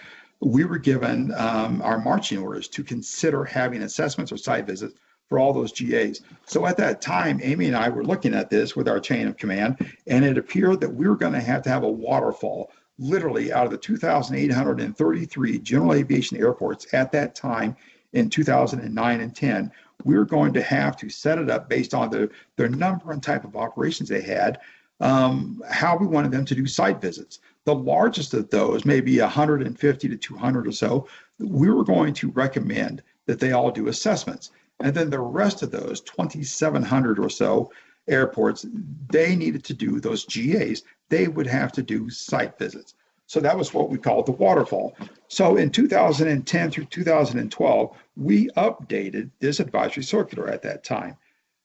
we were given our marching orders to consider having assessments or site visits for all those GAs. So at that time, Amy and I were looking at this with our chain of command, and it appeared that we were going to have a waterfall literally out of the 2,833 general aviation airports at that time in 2009 and 10, we were going to have to set it up based on their number and type of operations they had, how we wanted them to do site visits. The largest of those, maybe 150 to 200 or so, we were going to recommend that they all do assessments. And then the rest of those 2,700 or so airports, they needed to do those GAs. They would have to do site visits. So that was what we called the waterfall. So in 2010 through 2012, we updated this advisory circular at that time.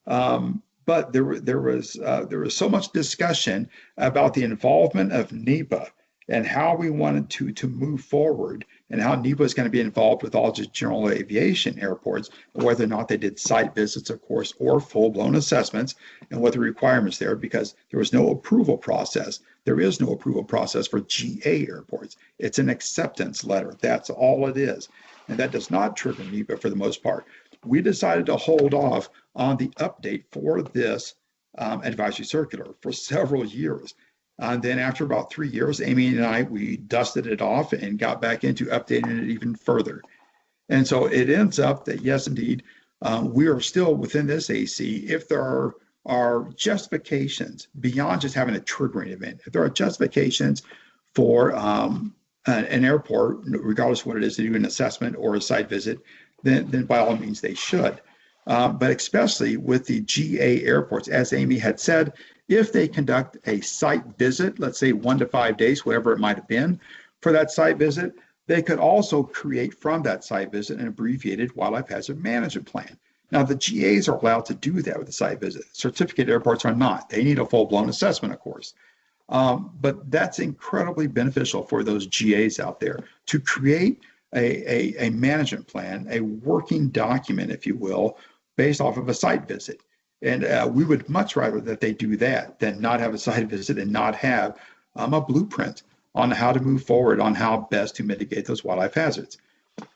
But there was so much discussion about the involvement of NEPA and how we wanted to move forward, and how NEPA is going to be involved with all just general aviation airports, whether or not they did site visits, of course, or full-blown assessments, and what the requirements there, because there was no approval process. There is no approval process for GA airports. It's an acceptance letter. That's all it is. And that does not trigger NEPA for the most part. We decided to hold off on the update for this advisory circular for several years. And then after about 3 years, Amy and I, we dusted it off and got back into updating it even further. And so it ends up that, yes, indeed, we are still within this AC. If there are justifications beyond just having a triggering event, if there are justifications for an airport, regardless of what it is, to do an assessment or a site visit, then by all means they should. But especially with the GA airports, as Amy had said, if they conduct a site visit, let's say 1 to 5 days, whatever it might have been for that site visit, they could also create from that site visit an abbreviated wildlife hazard management plan. Now, the GAs are allowed to do that with the site visit. Certificate airports are not. They need a full-blown assessment, of course. But that's incredibly beneficial for those GAs out there to create a management plan, a working document, if you will, based off of a site visit. And we would much rather that they do that than not have a site visit and not have a blueprint on how to move forward, on how best to mitigate those wildlife hazards.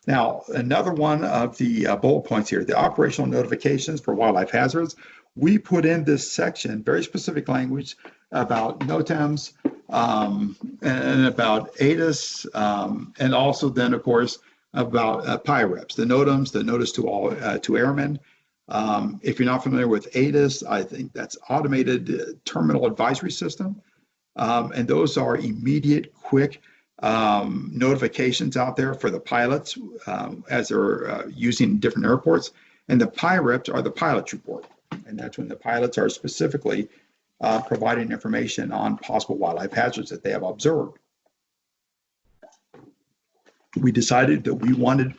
Now, another one of the bullet points here, the operational notifications for wildlife hazards. We put in this section, very specific language about NOTAMs and about ATIS, and also then, of course, about PIREPs, the NOTAMs, the notice to all to airmen. If you're not familiar with ATIS, I think that's automated terminal advisory system. And those are immediate, quick notifications out there for the pilots as they're using different airports. And the PIREPs are the pilot's report. And that's when the pilots are specifically providing information on possible wildlife hazards that they have observed. We decided that we wanted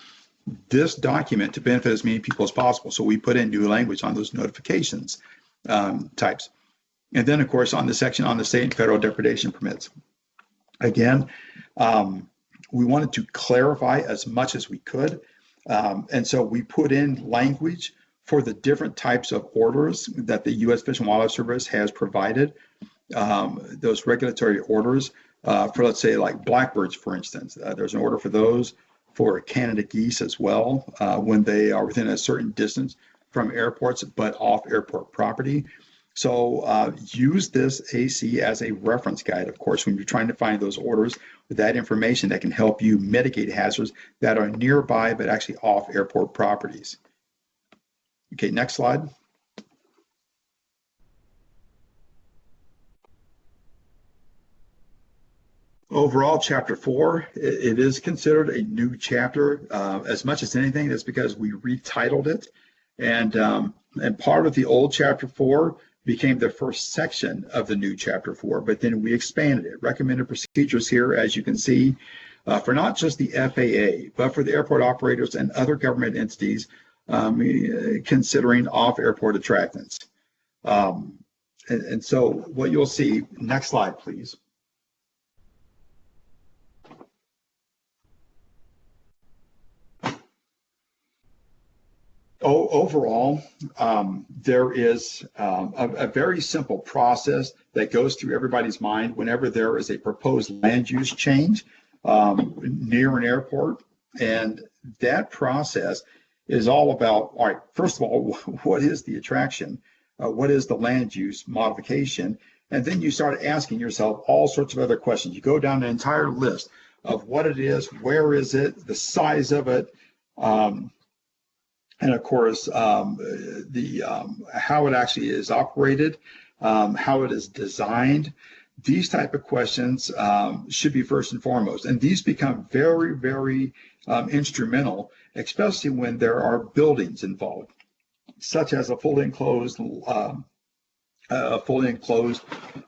this document to benefit as many people as possible. So we put in new language on those notifications types. And then, of course, on the section on the state and federal depredation permits. Again, we wanted to clarify as much as we could. And so we put in language for the different types of orders that the U.S. Fish and Wildlife Service has provided. Those regulatory orders for, let's say, like blackbirds, for instance. There's an order for those, for Canada geese as well, when they are within a certain distance from airports, but off airport property. So use this AC as a reference guide, of course, when you're trying to find those orders with that information that can help you mitigate hazards that are nearby, but actually off airport properties. Okay, next slide. Overall, Chapter 4, it is considered a new chapter. As much as anything, that's because we retitled it. And part of the old Chapter 4 became the first section of the new Chapter 4, but then we expanded it. Recommended procedures here, as you can see, for not just the FAA, but for the airport operators and other government entities considering off-airport attractants. And so what you'll see, next slide, please. Overall, there is a very simple process that goes through everybody's mind whenever there is a proposed land use change near an airport. And that process is all about, all right, first of all, what is the attraction? What is the land use modification? And then you start asking yourself all sorts of other questions. You go down an entire list of what it is, where is it, the size of it, and of course, how it actually is operated, how it is designed. These type of questions should be first and foremost. And these become very, very instrumental, especially when there are buildings involved, such as a fully enclosed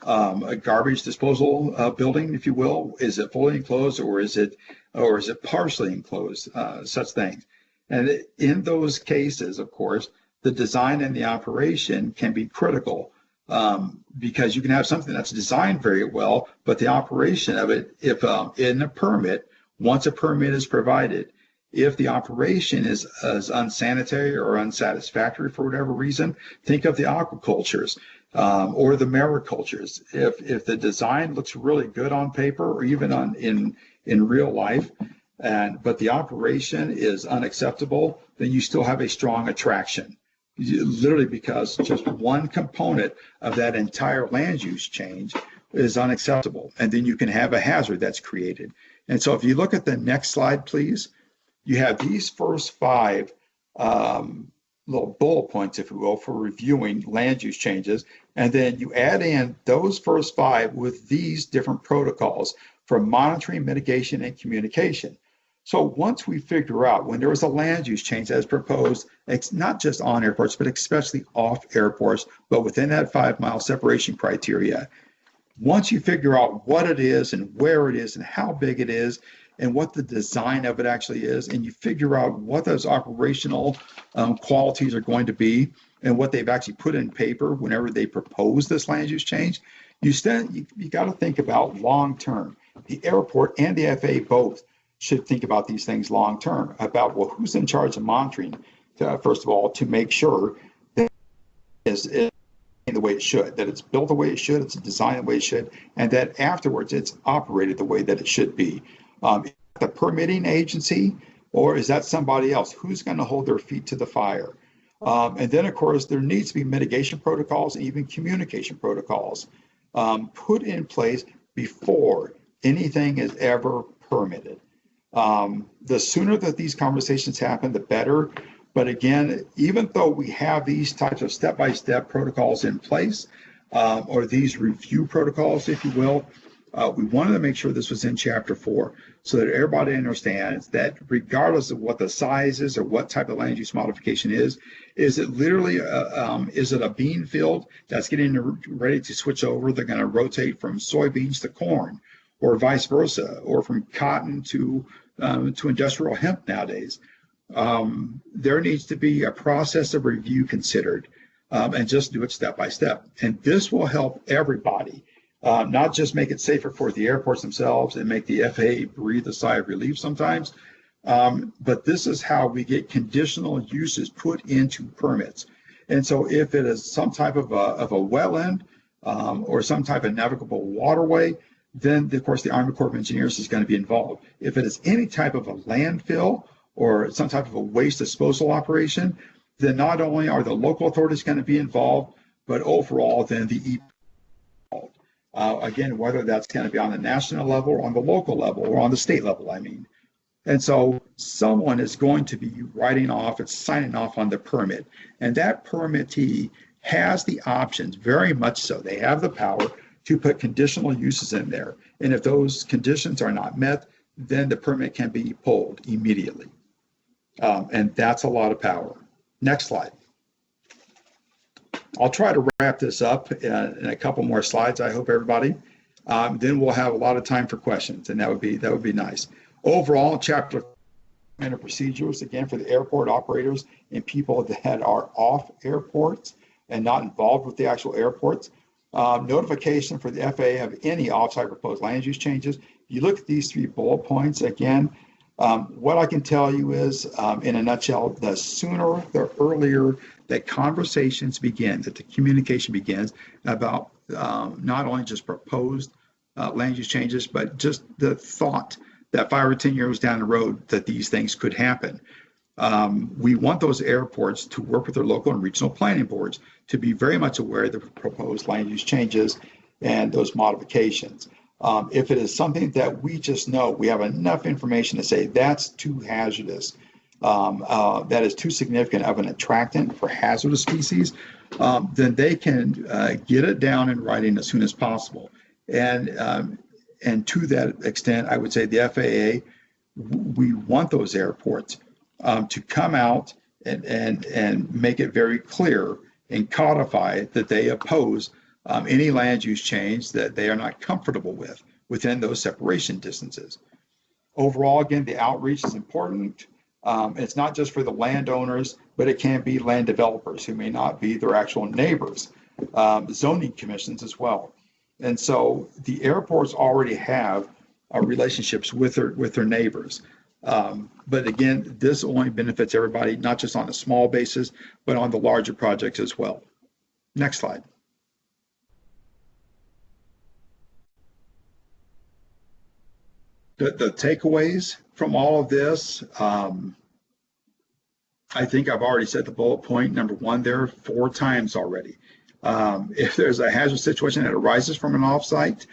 garbage disposal building, if you will. Is it fully enclosed, or is it partially enclosed? Such things. And in those cases, of course, the design and the operation can be critical, because you can have something that's designed very well, but the operation of it, if in a permit, once a permit is provided, if the operation is unsanitary or unsatisfactory for whatever reason, think of the aquacultures or the maricultures. If the design looks really good on paper or even in real life, but the operation is unacceptable, then you still have a strong attraction. Literally, because just one component of that entire land use change is unacceptable, and then you can have a hazard that's created. And so if you look at the next slide, please, you have these first 5 little bullet points, if you will, for reviewing land use changes, and then you add in those first 5 with these different protocols for monitoring, mitigation, and communication. So once we figure out when there is a land use change as proposed, it's not just on airports, but especially off airports, but within that 5-mile separation criteria, once you figure out what it is and where it is and how big it is and what the design of it actually is, and you figure out what those operational qualities are going to be and what they've actually put in paper whenever they propose this land use change, you got to think about long term. The airport and the FAA both should think about these things long term, about, well, who's in charge of monitoring, first of all, to make sure that it's the way it should, that it's built the way it should, it's designed the way it should, and that afterwards it's operated the way that it should be. The permitting agency, or is that somebody else? Who's going to hold their feet to the fire? And then, of course, there needs to be mitigation protocols and even communication protocols put in place before anything is ever permitted. The sooner that these conversations happen, the better. But again, even though we have these types of step-by-step protocols in place, or these review protocols, if you will, we wanted to make sure this was in Chapter 4 so that everybody understands that regardless of what the size is or what type of land use modification is it literally, is it a bean field that's getting ready to switch over? They're going to rotate from soybeans to corn, or vice versa, or from cotton to industrial hemp nowadays. There needs to be a process of review considered, and just do it step by step. And this will help everybody, not just make it safer for the airports themselves and make the FAA breathe a sigh of relief sometimes, but this is how we get conditional uses put into permits. And so if it is some type of a wetland or some type of navigable waterway, then of course the Army Corps of Engineers is going to be involved. If it is any type of a landfill or some type of a waste disposal operation, then not only are the local authorities going to be involved, but overall then the EPA. Again, whether that's going to be on the national level, or on the local level, or on the state level, I mean. And so someone is going to be writing off and signing off on the permit. And that permittee has the options, very much so. They have the power to put conditional uses in there. And if those conditions are not met, then the permit can be pulled immediately. And that's a lot of power. Next slide. I'll try to wrap this up in a couple more slides, I hope, everybody. Then we'll have a lot of time for questions, and that would be nice. Overall, Chapter and procedures, again, for the airport operators and people that are off airports and not involved with the actual airports. Notification for the FAA of any off-site proposed land use changes. You look at these 3 bullet points again. What I can tell you is, in a nutshell, the sooner, the earlier that conversations begin, that the communication begins about not only just proposed land use changes, but just the thought that 5 or 10 years down the road that these things could happen. We want those airports to work with their local and regional planning boards to be very much aware of the proposed land use changes and those modifications. If it is something that we just know, we have enough information to say that's too hazardous, that is too significant of an attractant for hazardous species, then they can get it down in writing as soon as possible. And to that extent, I would say the FAA, we want those airports to come out and make it very clear and codify that they oppose any land use change that they are not comfortable with within those separation distances. Overall, again, the outreach is important. It's not just for the landowners, but it can be land developers who may not be their actual neighbors, zoning commissions as well. And so the airports already have relationships with their neighbors. But again, this only benefits everybody, not just on a small basis, but on the larger projects as well. Next slide. The takeaways from all of this, I think I've already said the bullet point number one there 4 times already. If there's a hazard situation that arises from an offsite,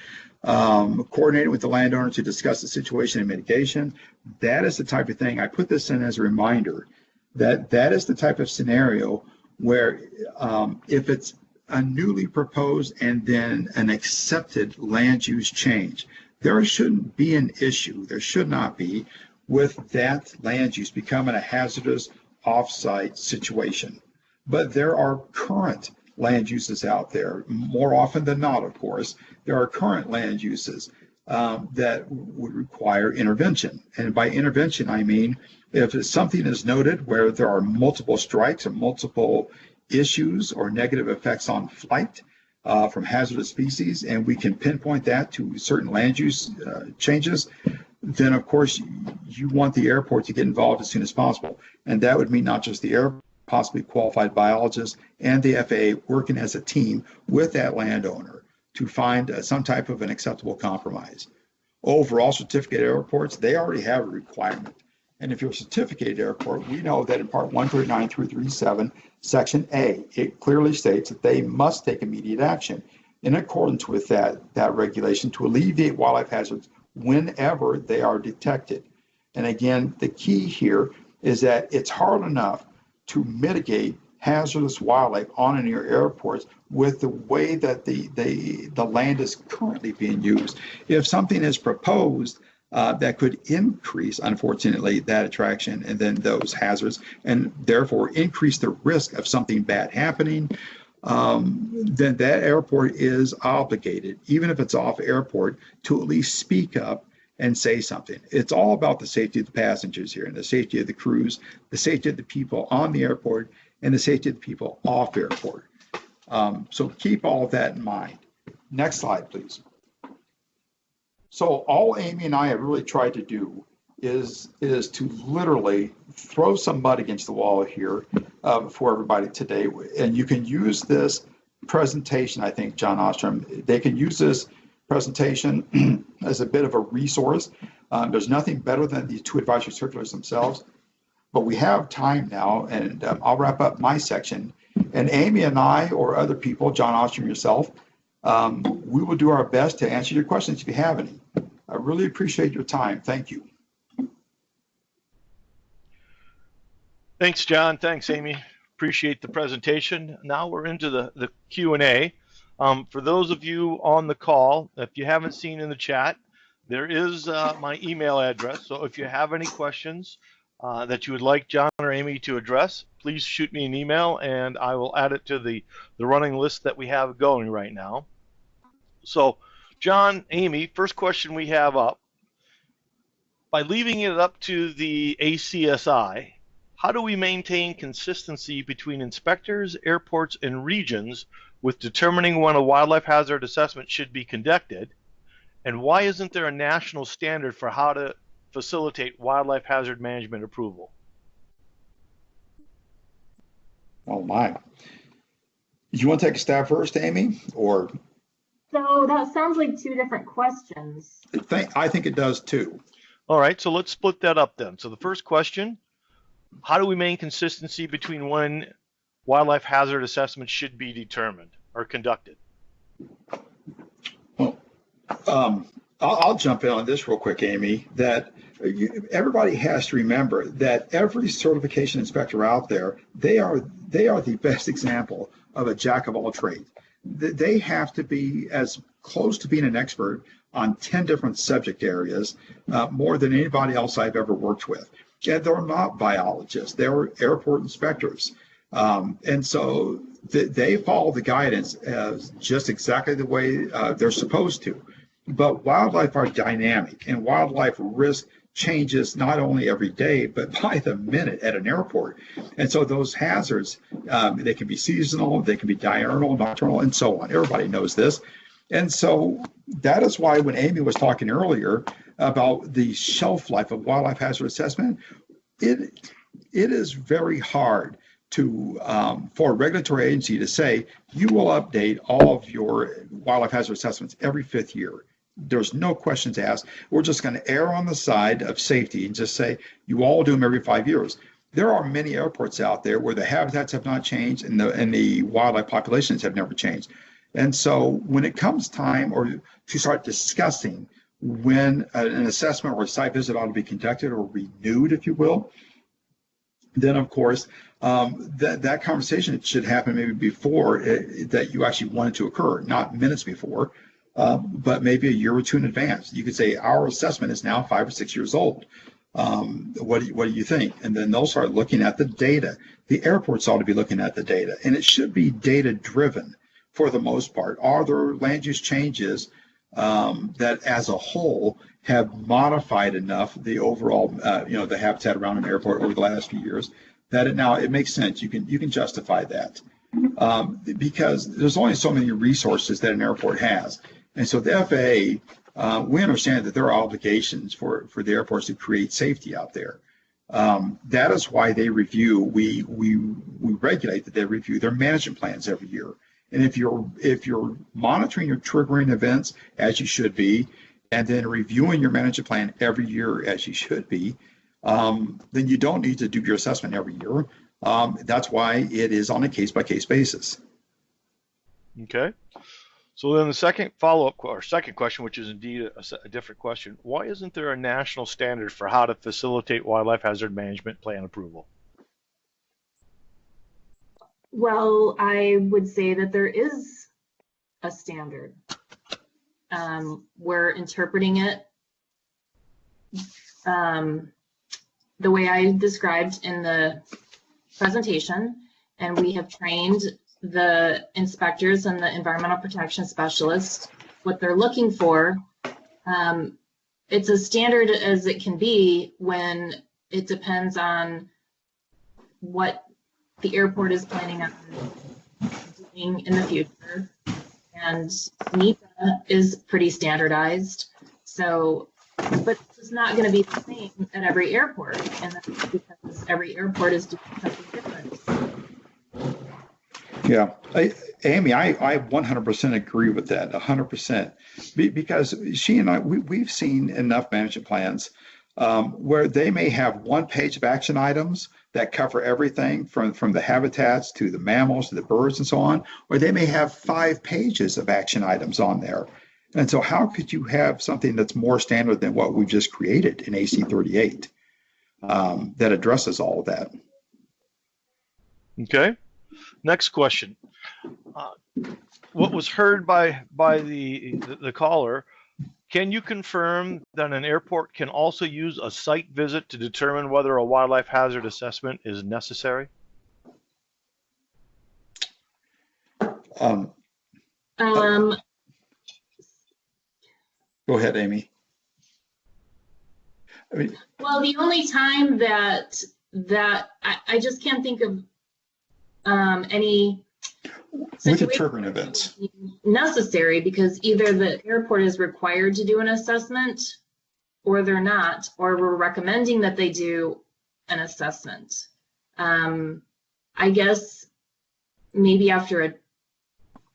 coordinating with the landowner to discuss the situation and mitigation, that is the type of thing. I put this in as a reminder that is the type of scenario where if it's a newly proposed and then an accepted land use change, there shouldn't be an issue. There should not be with that land use becoming a hazardous offsite situation. But there are current land uses out there, more often than not, of course. There are current land uses that would require intervention. And by intervention, I mean if something is noted where there are multiple strikes or multiple issues or negative effects on flight from hazardous species, and we can pinpoint that to certain land use changes, then of course you want the airport to get involved as soon as possible. And that would mean not just the airport, possibly qualified biologists and the FAA working as a team with that landowner to find some type of an acceptable compromise. Overall, certificated airports, they already have a requirement. And if you're a certificated airport, we know that in Part 139.337, Section A, it clearly states that they must take immediate action in accordance with that regulation to alleviate wildlife hazards whenever they are detected. And again, the key here is that it's hard enough to mitigate hazardous wildlife on and near airports with the way that the land is currently being used. If something is proposed that could increase, unfortunately, that attraction and then those hazards, and therefore increase the risk of something bad happening, then that airport is obligated, even if it's off airport, to at least speak up and say something. It's all about the safety of the passengers here and the safety of the crews, the safety of the people on the airport, and the safety of the people off airport. So keep all of that in mind. Next slide, please. So all Amy and I have really tried to do is to literally throw some mud against the wall here for everybody today. And you can use this presentation, I think, John Ostrom, they can use this presentation as a bit of a resource. There's nothing better than these 2 advisory circulars themselves, but we have time now, and I'll wrap up my section. And Amy and I, or other people, John Ostrom, yourself, we will do our best to answer your questions if you have any. I really appreciate your time. Thank you. Thanks, John. Thanks, Amy. Appreciate the presentation. Now we're into the Q&A. For those of you on the call, if you haven't seen in the chat, there is my email address. So if you have any questions that you would like John or Amy to address, please shoot me an email and I will add it to the running list that we have going right now. So John, Amy, first question we have up. By leaving it up to the ACSI, how do we maintain consistency between inspectors, airports, and regions with determining when a wildlife hazard assessment should be conducted? And why isn't there a national standard for how to facilitate wildlife hazard management approval? Oh my. You want to take a stab first, Amy? Or So that sounds like 2 different questions. I think it does too. All right, so let's split that up then. So the first question, how do we maintain consistency between when wildlife hazard assessments should be determined or conducted? I'll jump in on this real quick, Amy, that everybody has to remember that every certification inspector out there, they are the best example of a jack of all trades. They have to be as close to being an expert on 10 different subject areas, more than anybody else I've ever worked with. And they're not biologists, they're airport inspectors. And so they follow the guidance as just exactly the way they're supposed to. But wildlife are dynamic, and wildlife risk changes not only every day, but by the minute at an airport. And so those hazards, they can be seasonal, they can be diurnal, nocturnal, and so on. Everybody knows this. And so that is why when Amy was talking earlier about the shelf life of wildlife hazard assessment, it is very hard to for a regulatory agency to say you will update all of your wildlife hazard assessments every 5th year. There's no questions asked. We're just going to err on the side of safety and just say you all do them every 5 years. There are many airports out there where the habitats have not changed and the wildlife populations have never changed. And so when it comes time or to start discussing when an assessment or a site visit ought to be conducted or renewed, if you will, then of course that conversation should happen maybe before that you actually want it to occur, not minutes before, but maybe a year or two in advance. You could say our assessment is now 5 or 6 years old. What do you think? And then they'll start looking at the data. The airports ought to be looking at the data, and it should be data driven for the most part. Are there land use changes that as a whole have modified enough the overall, the habitat around an airport over the last few years that it makes sense. You can justify that because there's only so many resources that an airport has. And so the FAA, we understand that there are obligations for the airports to create safety out there. That is why they review, we regulate that they review their management plans every year. And if you're monitoring your triggering events as you should be, and then reviewing your management plan every year as you should be, then you don't need to do your assessment every year. That's why it is on a case-by-case basis. Okay. So then the second follow-up or second question, which is indeed a different question, why isn't there a national standard for how to facilitate wildlife hazard management plan approval? Well, I would say that there is a standard. We're interpreting it the way I described in the presentation, and we have trained the inspectors and the environmental protection specialists what they're looking for. It's as standard as it can be when it depends on what the airport is planning on doing in the future. And NEPA is pretty standardized. So, but it's not going to be the same at every airport. And that's because every airport is doing something different. Yeah, Amy, I 100% agree with that, 100%, because she and I, we've seen enough management plans where they may have one page of action items that cover everything from the habitats to the mammals to the birds and so on, or they may have 5 pages of action items on there. And so how could you have something that's more standard than what we've just created in AC 38 that addresses all of that? Okay. Next question. What was heard by the caller, can you confirm that an airport can also use a site visit to determine whether a wildlife hazard assessment is necessary? Go ahead, Amy. Well, the only time that I just can't think of any with the triggering events necessary, because either the airport is required to do an assessment or they're not, or we're recommending that they do an assessment. I guess maybe after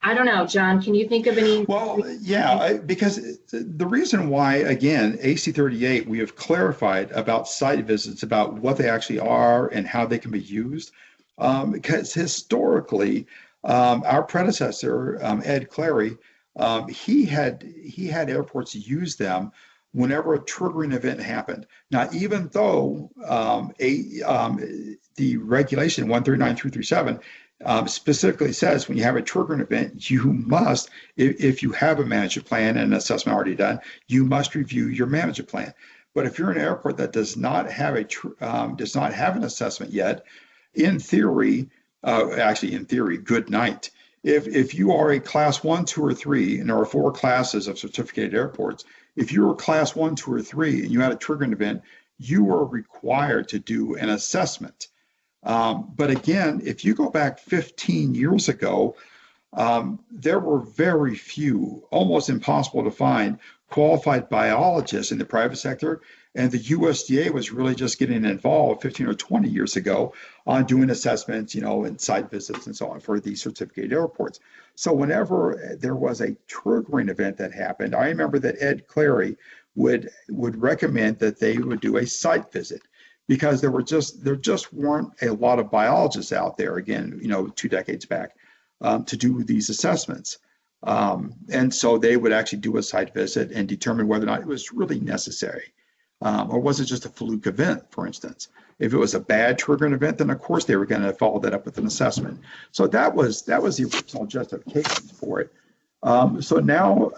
I don't know, John, can you think of any? Well, yeah, because the reason why, again, AC 38, we have clarified about site visits, about what they actually are and how they can be used. Because historically, our predecessor, Ed Clary, he had airports use them whenever a triggering event happened. Now, even though the regulation 139337 specifically says when you have a triggering event, you must, if you have a management plan and an assessment already done, you must review your management plan. But if you're in an airport that does not have an assessment yet, in theory, good night. If you are a class 1, 2, or 3, and there are 4 classes of certificated airports, if you were class 1, 2, or 3, and you had a triggering event, you are required to do an assessment. But again, if you go back 15 years ago, there were very few, almost impossible to find, qualified biologists in the private sector, and the USDA was really just getting involved 15 or 20 years ago on doing assessments, and site visits and so on for these certificated airports. So whenever there was a triggering event that happened, I remember that Ed Clary would recommend that they would do a site visit, because there just weren't a lot of biologists out there, again, 2 decades back, to do these assessments. And so they would actually do a site visit and determine whether or not it was really necessary. Or was it just a fluke event, for instance? If it was a bad triggering event, then of course they were going to follow that up with an assessment. So that was the original justification for it. So now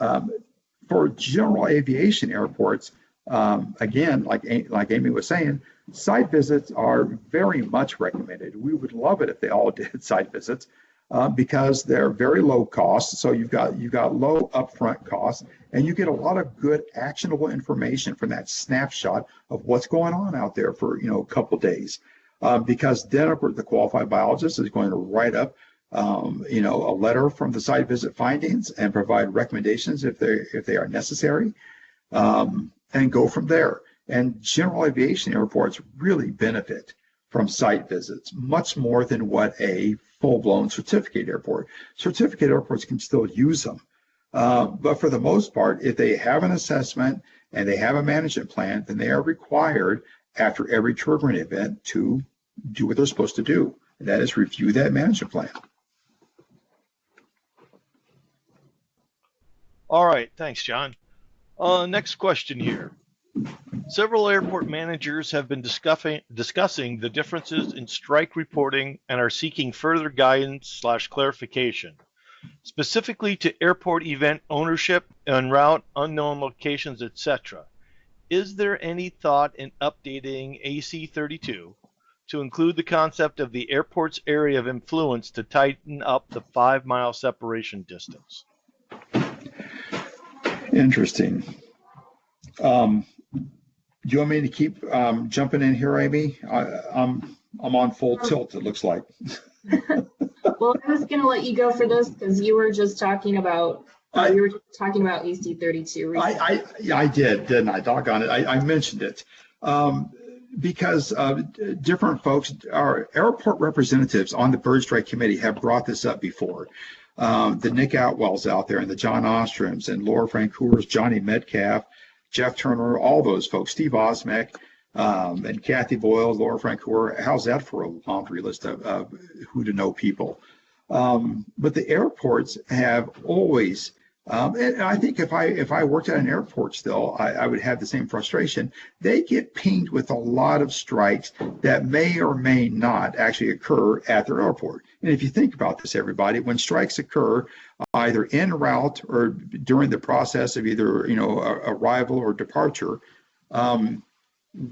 for general aviation airports, again, like Amy was saying, site visits are very much recommended. We would love it if they all did site visits, because they're very low cost. So you've got low upfront costs, and you get a lot of good actionable information from that snapshot of what's going on out there for a couple of days. Because then the qualified biologist is going to write up a letter from the site visit findings and provide recommendations if they are necessary, and go from there. And general aviation airports really benefit from site visits much more than what a full-blown certificate airport. Certificate airports can still use them. But for the most part, if they have an assessment and they have a management plan, then they are required after every triggering event to do what they're supposed to do. And that is review that management plan. All right, thanks, John. Next question here. Several airport managers have been discussing the differences in strike reporting and are seeking further guidance/clarification, specifically to airport event ownership, en route, unknown locations, etc. Is there any thought in updating AC 32 to include the concept of the airport's area of influence to tighten up the 5-mile separation distance? Interesting. Do you want me to keep jumping in here, Amy? I'm on full tilt, it looks like. Well, I was going to let you go for this because you were just talking about AC 32. I did, didn't I? Doggone it. I mentioned it because different folks, our airport representatives on the Bird Strike Committee have brought this up before. The Nick Outwells out there and the John Ostroms and Laura Francoeurs, Johnny Metcalf, Jeff Turner, all those folks, Steve Osmek, and Kathy Boyle, Laura Francoeur. How's that for a laundry list of who to know people? But the airports have always, and I think if I worked at an airport still, I would have the same frustration. They get pinged with a lot of strikes that may or may not actually occur at their airport. And if you think about this, everybody, when strikes occur, either en route or during the process of either arrival or departure,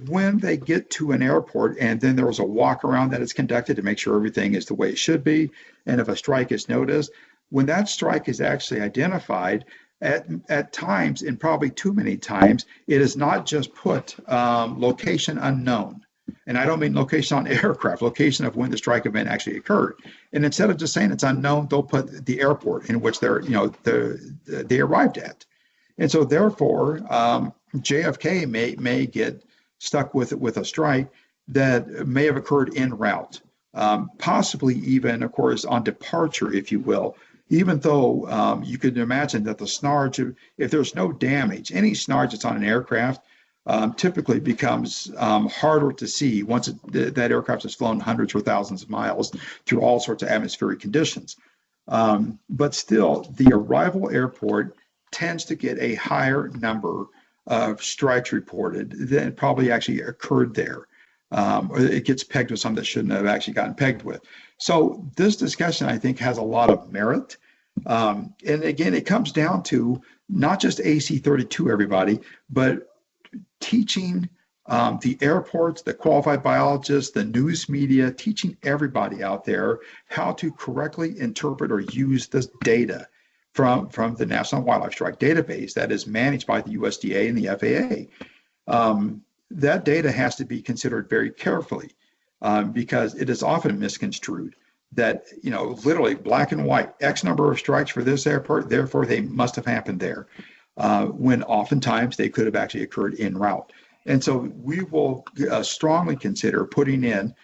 when they get to an airport and then there's a walk around that is conducted to make sure everything is the way it should be, and if a strike is noticed, when that strike is actually identified, at times, and probably too many times, it is not just put location unknown. And I don't mean location on aircraft, location of when the strike event actually occurred. And instead of just saying it's unknown, they'll put the airport in which they arrived at. And so therefore, JFK may get stuck with a strike that may have occurred en route, possibly even, of course, on departure, if you will. Even though you could imagine that the snarge, if there's no damage, any snarge that's on an aircraft typically becomes harder to see once that aircraft has flown hundreds or thousands of miles through all sorts of atmospheric conditions. But still, the arrival airport tends to get a higher number of strikes reported than probably actually occurred there. Or it gets pegged with some that shouldn't have actually gotten pegged with. So this discussion, I think, has a lot of merit. And again, it comes down to not just AC-32, everybody, but teaching the airports, the qualified biologists, the news media, teaching everybody out there how to correctly interpret or use this data from the National Wildlife Strike Database that is managed by the USDA and the FAA. That data has to be considered very carefully because it is often misconstrued that, literally black and white, X number of strikes for this airport, therefore they must have happened there, when oftentimes they could have actually occurred en route. And so we will strongly consider putting in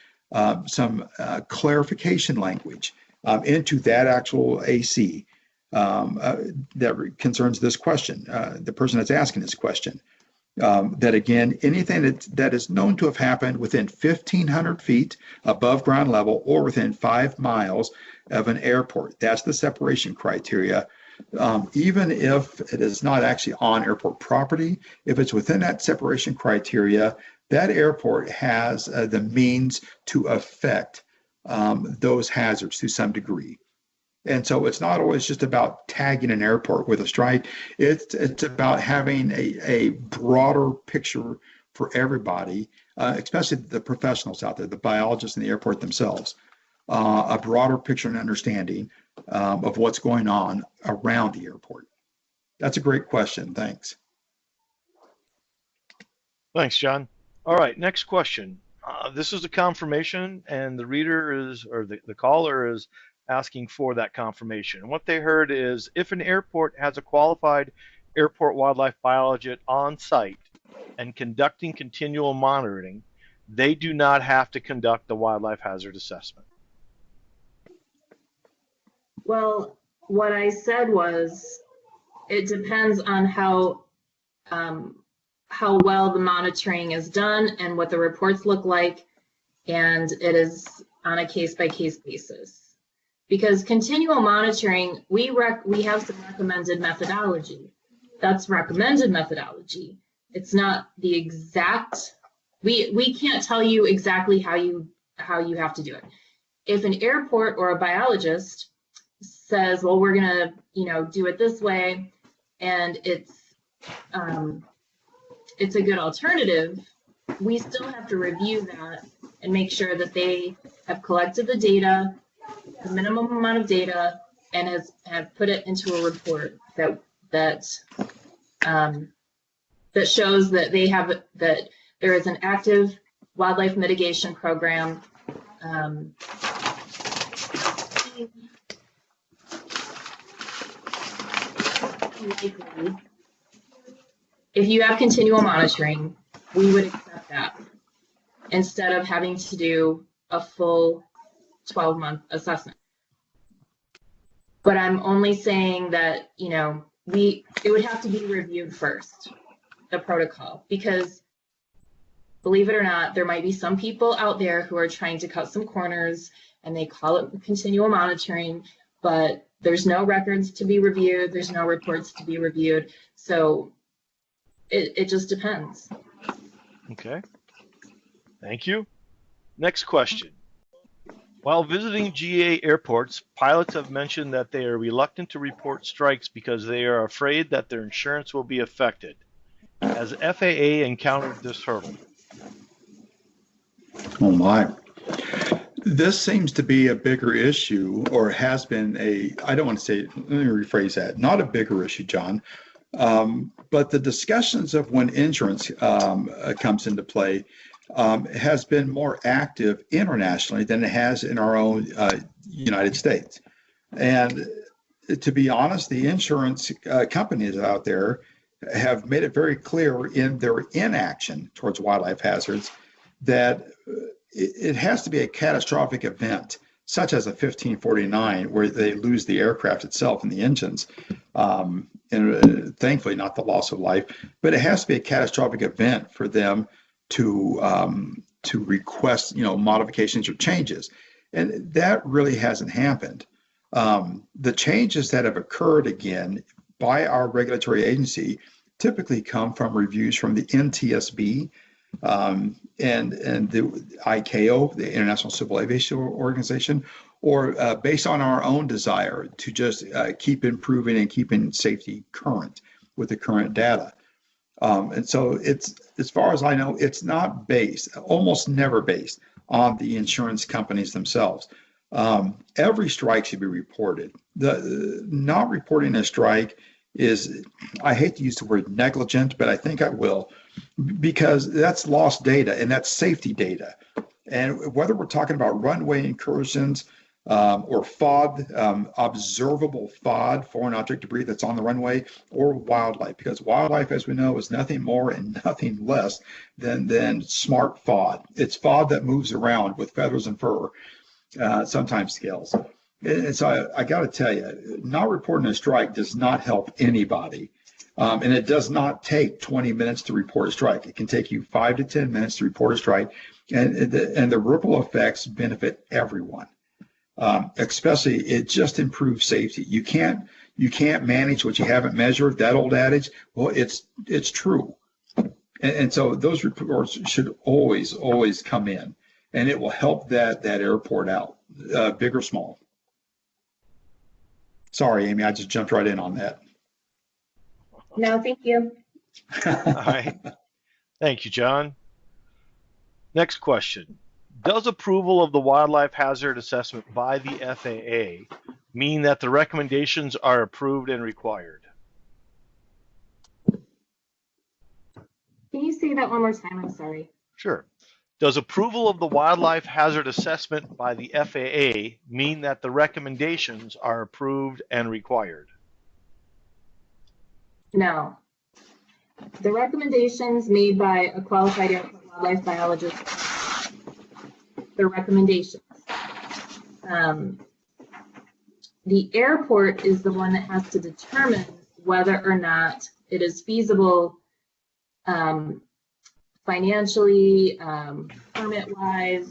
some clarification language into that actual AC that concerns this question, the person that's asking this question. That again, anything that is known to have happened within 1,500 feet above ground level or within 5 miles of an airport, that's the separation criteria. Even if it is not actually on airport property, if it's within that separation criteria, that airport has the means to affect those hazards to some degree. And so it's not always just about tagging an airport with a strike. It's about having a broader picture for everybody, especially the professionals out there, the biologists and the airport themselves, a broader picture and understanding of what's going on around the airport. That's a great question. Thanks. Thanks, John. All right, next question. This is a confirmation, and the reader is, or the caller is asking for that confirmation. And what they heard is if an airport has a qualified airport wildlife biologist on site and conducting continual monitoring, they do not have to conduct the wildlife hazard assessment. Well, what I said was it depends on how well the monitoring is done and what the reports look like, and it is on a case-by-case basis. Because continual monitoring, we have some recommended methodology. That's recommended methodology. It's not the exact. We can't tell you exactly how you have to do it. If an airport or a biologist says, well, we're gonna do it this way, and it's a good alternative, we still have to review that and make sure that they have collected the data, the minimum amount of data, and have put it into a report that shows that that there is an active wildlife mitigation program. If you have continual monitoring, we would accept that instead of having to do a full 12-month assessment. But I'm only saying that, it would have to be reviewed first, the protocol, because believe it or not, there might be some people out there who are trying to cut some corners and they call it continual monitoring, but there's no records to be reviewed, there's no reports to be reviewed. So it just depends. Okay. Thank you. Next question. While visiting GA airports, pilots have mentioned that they are reluctant to report strikes because they are afraid that their insurance will be affected. Has FAA encountered this hurdle? Oh my. This seems to be a bigger issue, or has been I don't want to say, let me rephrase that, not a bigger issue, John, but the discussions of when insurance comes into play has been more active internationally than it has in our own United States. And to be honest, the insurance companies out there have made it very clear in their inaction towards wildlife hazards that it has to be a catastrophic event, such as a 1549, where they lose the aircraft itself and the engines, and thankfully not the loss of life, but it has to be a catastrophic event for them to request, modifications or changes, and that really hasn't happened. The changes that have occurred again by our regulatory agency typically come from reviews from the NTSB and the ICAO, the International Civil Aviation Organization, or based on our own desire to just keep improving and keeping safety current with the current data. And so it's, as far as I know, it's not based, almost never based on the insurance companies themselves. Every strike should be reported. The not reporting a strike is, I hate to use the word negligent, but I think I will, because that's lost data and that's safety data. And whether we're talking about runway incursions or FOD, observable FOD, foreign object debris that's on the runway, or wildlife, because wildlife, as we know, is nothing more and nothing less than smart FOD. It's FOD that moves around with feathers and fur, sometimes scales. And so I got to tell you, not reporting a strike does not help anybody. And it does not take 20 minutes to report a strike. It can take you 5 to 10 minutes to report a strike. And the ripple effects benefit everyone. Especially, it just improves safety. You can't manage what you haven't measured. That old adage, well, it's true. And so those reports should always come in, and it will help that airport out, big or small. Sorry, Amy, I just jumped right in on that. No, thank you. All right. Thank you, John. Next question. Does approval of the wildlife hazard assessment by the FAA mean that the recommendations are approved and required? Can you say that one more time? I'm sorry. Sure. Does approval of the wildlife hazard assessment by the FAA mean that the recommendations are approved and required? No. The recommendations made by a qualified airport wildlife biologist, the recommendations. The airport is the one that has to determine whether or not it is feasible financially, permit-wise.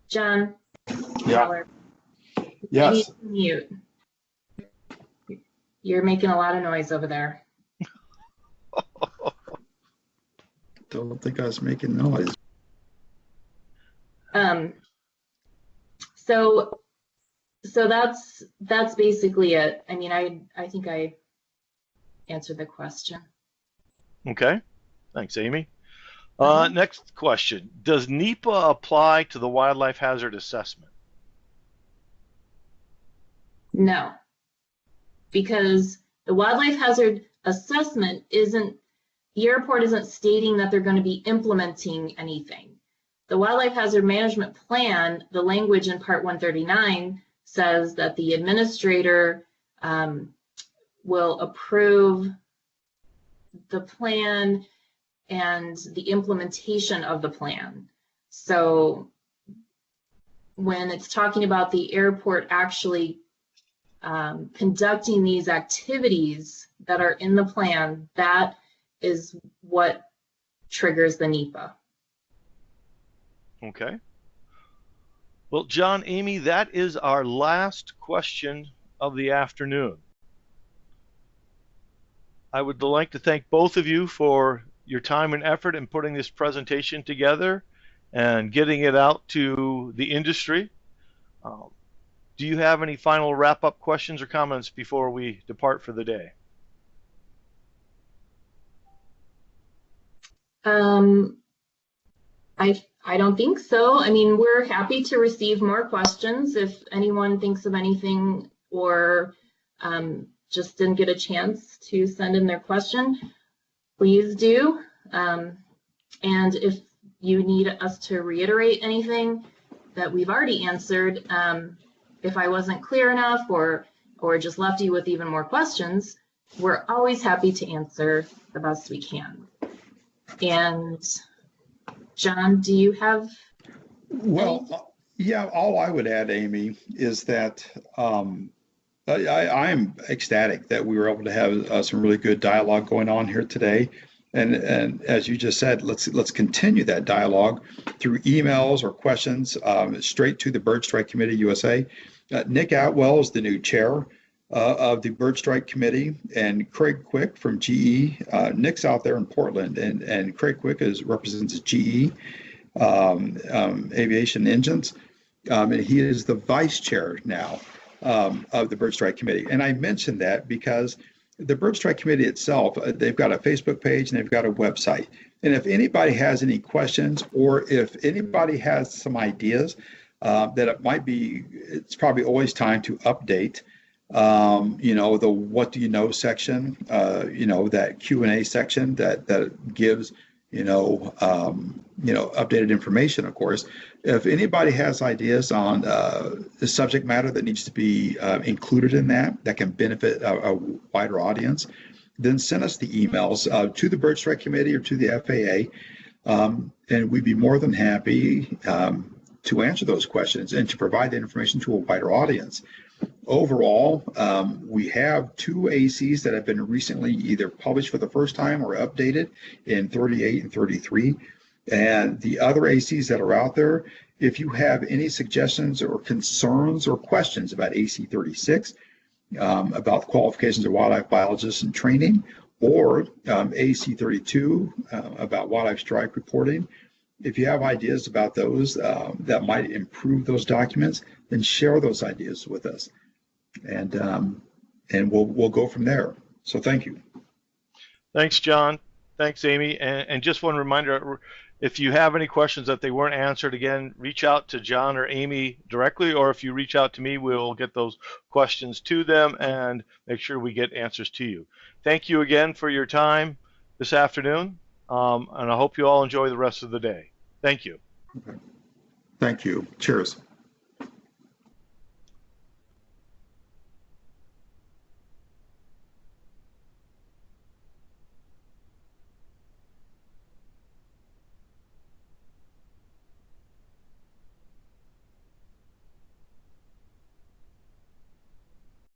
John? Yeah. Yes. Mute. You're making a lot of noise over there. Don't think I was making noise. So that's basically it. I mean, I think I answered the question. Okay. Thanks, Amy. Next question. Does NEPA apply to the wildlife hazard assessment? No, because the wildlife hazard assessment the airport isn't stating that they're going to be implementing anything. The wildlife hazard management plan, the language in Part 139 says that the administrator will approve the plan and the implementation of the plan. So when it's talking about the airport actually conducting these activities that are in the plan, that is what triggers the NEPA. Okay. Well, John, Amy, that is our last question of the afternoon. I would like to thank both of you for your time and effort in putting this presentation together and getting it out to the industry. Do you have any final wrap-up questions or comments before we depart for the day? I don't think so. I mean, we're happy to receive more questions if anyone thinks of anything or just didn't get a chance to send in their question. Please do. And if you need us to reiterate anything that we've already answered, if I wasn't clear enough or just left you with even more questions, we're always happy to answer the best we can. And John, do you have Well, yeah, all I would add, Amy, is that I am ecstatic that we were able to have some really good dialogue going on here today. And as you just said, let's continue that dialogue through emails or questions straight to the Bird Strike Committee USA. Nick Atwell is the new chair of the Bird Strike Committee, and Craig Quick from GE. Nick's out there in Portland, and Craig Quick represents GE Aviation Engines, and he is the vice chair now of the Bird Strike Committee. And I mentioned that because the Bird Strike Committee itself, they've got a Facebook page and they've got a website. And if anybody has any questions, or if anybody has some ideas that it's probably always time to update, the what do you know section, that Q&A section that gives, updated information, of course. If anybody has ideas on the subject matter that needs to be included in that can benefit a wider audience, then send us the emails to the Bird Strike Committee or to the FAA, and we'd be more than happy to answer those questions and to provide that information to a wider audience. Overall, we have 2 ACs that have been recently either published for the first time or updated in 38 and 33. And the other ACs that are out there, if you have any suggestions or concerns or questions about AC 36, about the qualifications of wildlife biologists and training, or AC 32 about wildlife strike reporting, if you have ideas about those that might improve those documents, then share those ideas with us, and we'll go from there. So thank you. Thanks, John. Thanks, Amy. And just one reminder, if you have any questions that they weren't answered, again, reach out to John or Amy directly, or if you reach out to me, we'll get those questions to them and make sure we get answers to you. Thank you again for your time this afternoon, and I hope you all enjoy the rest of the day. Thank you. Okay. Thank you. Cheers.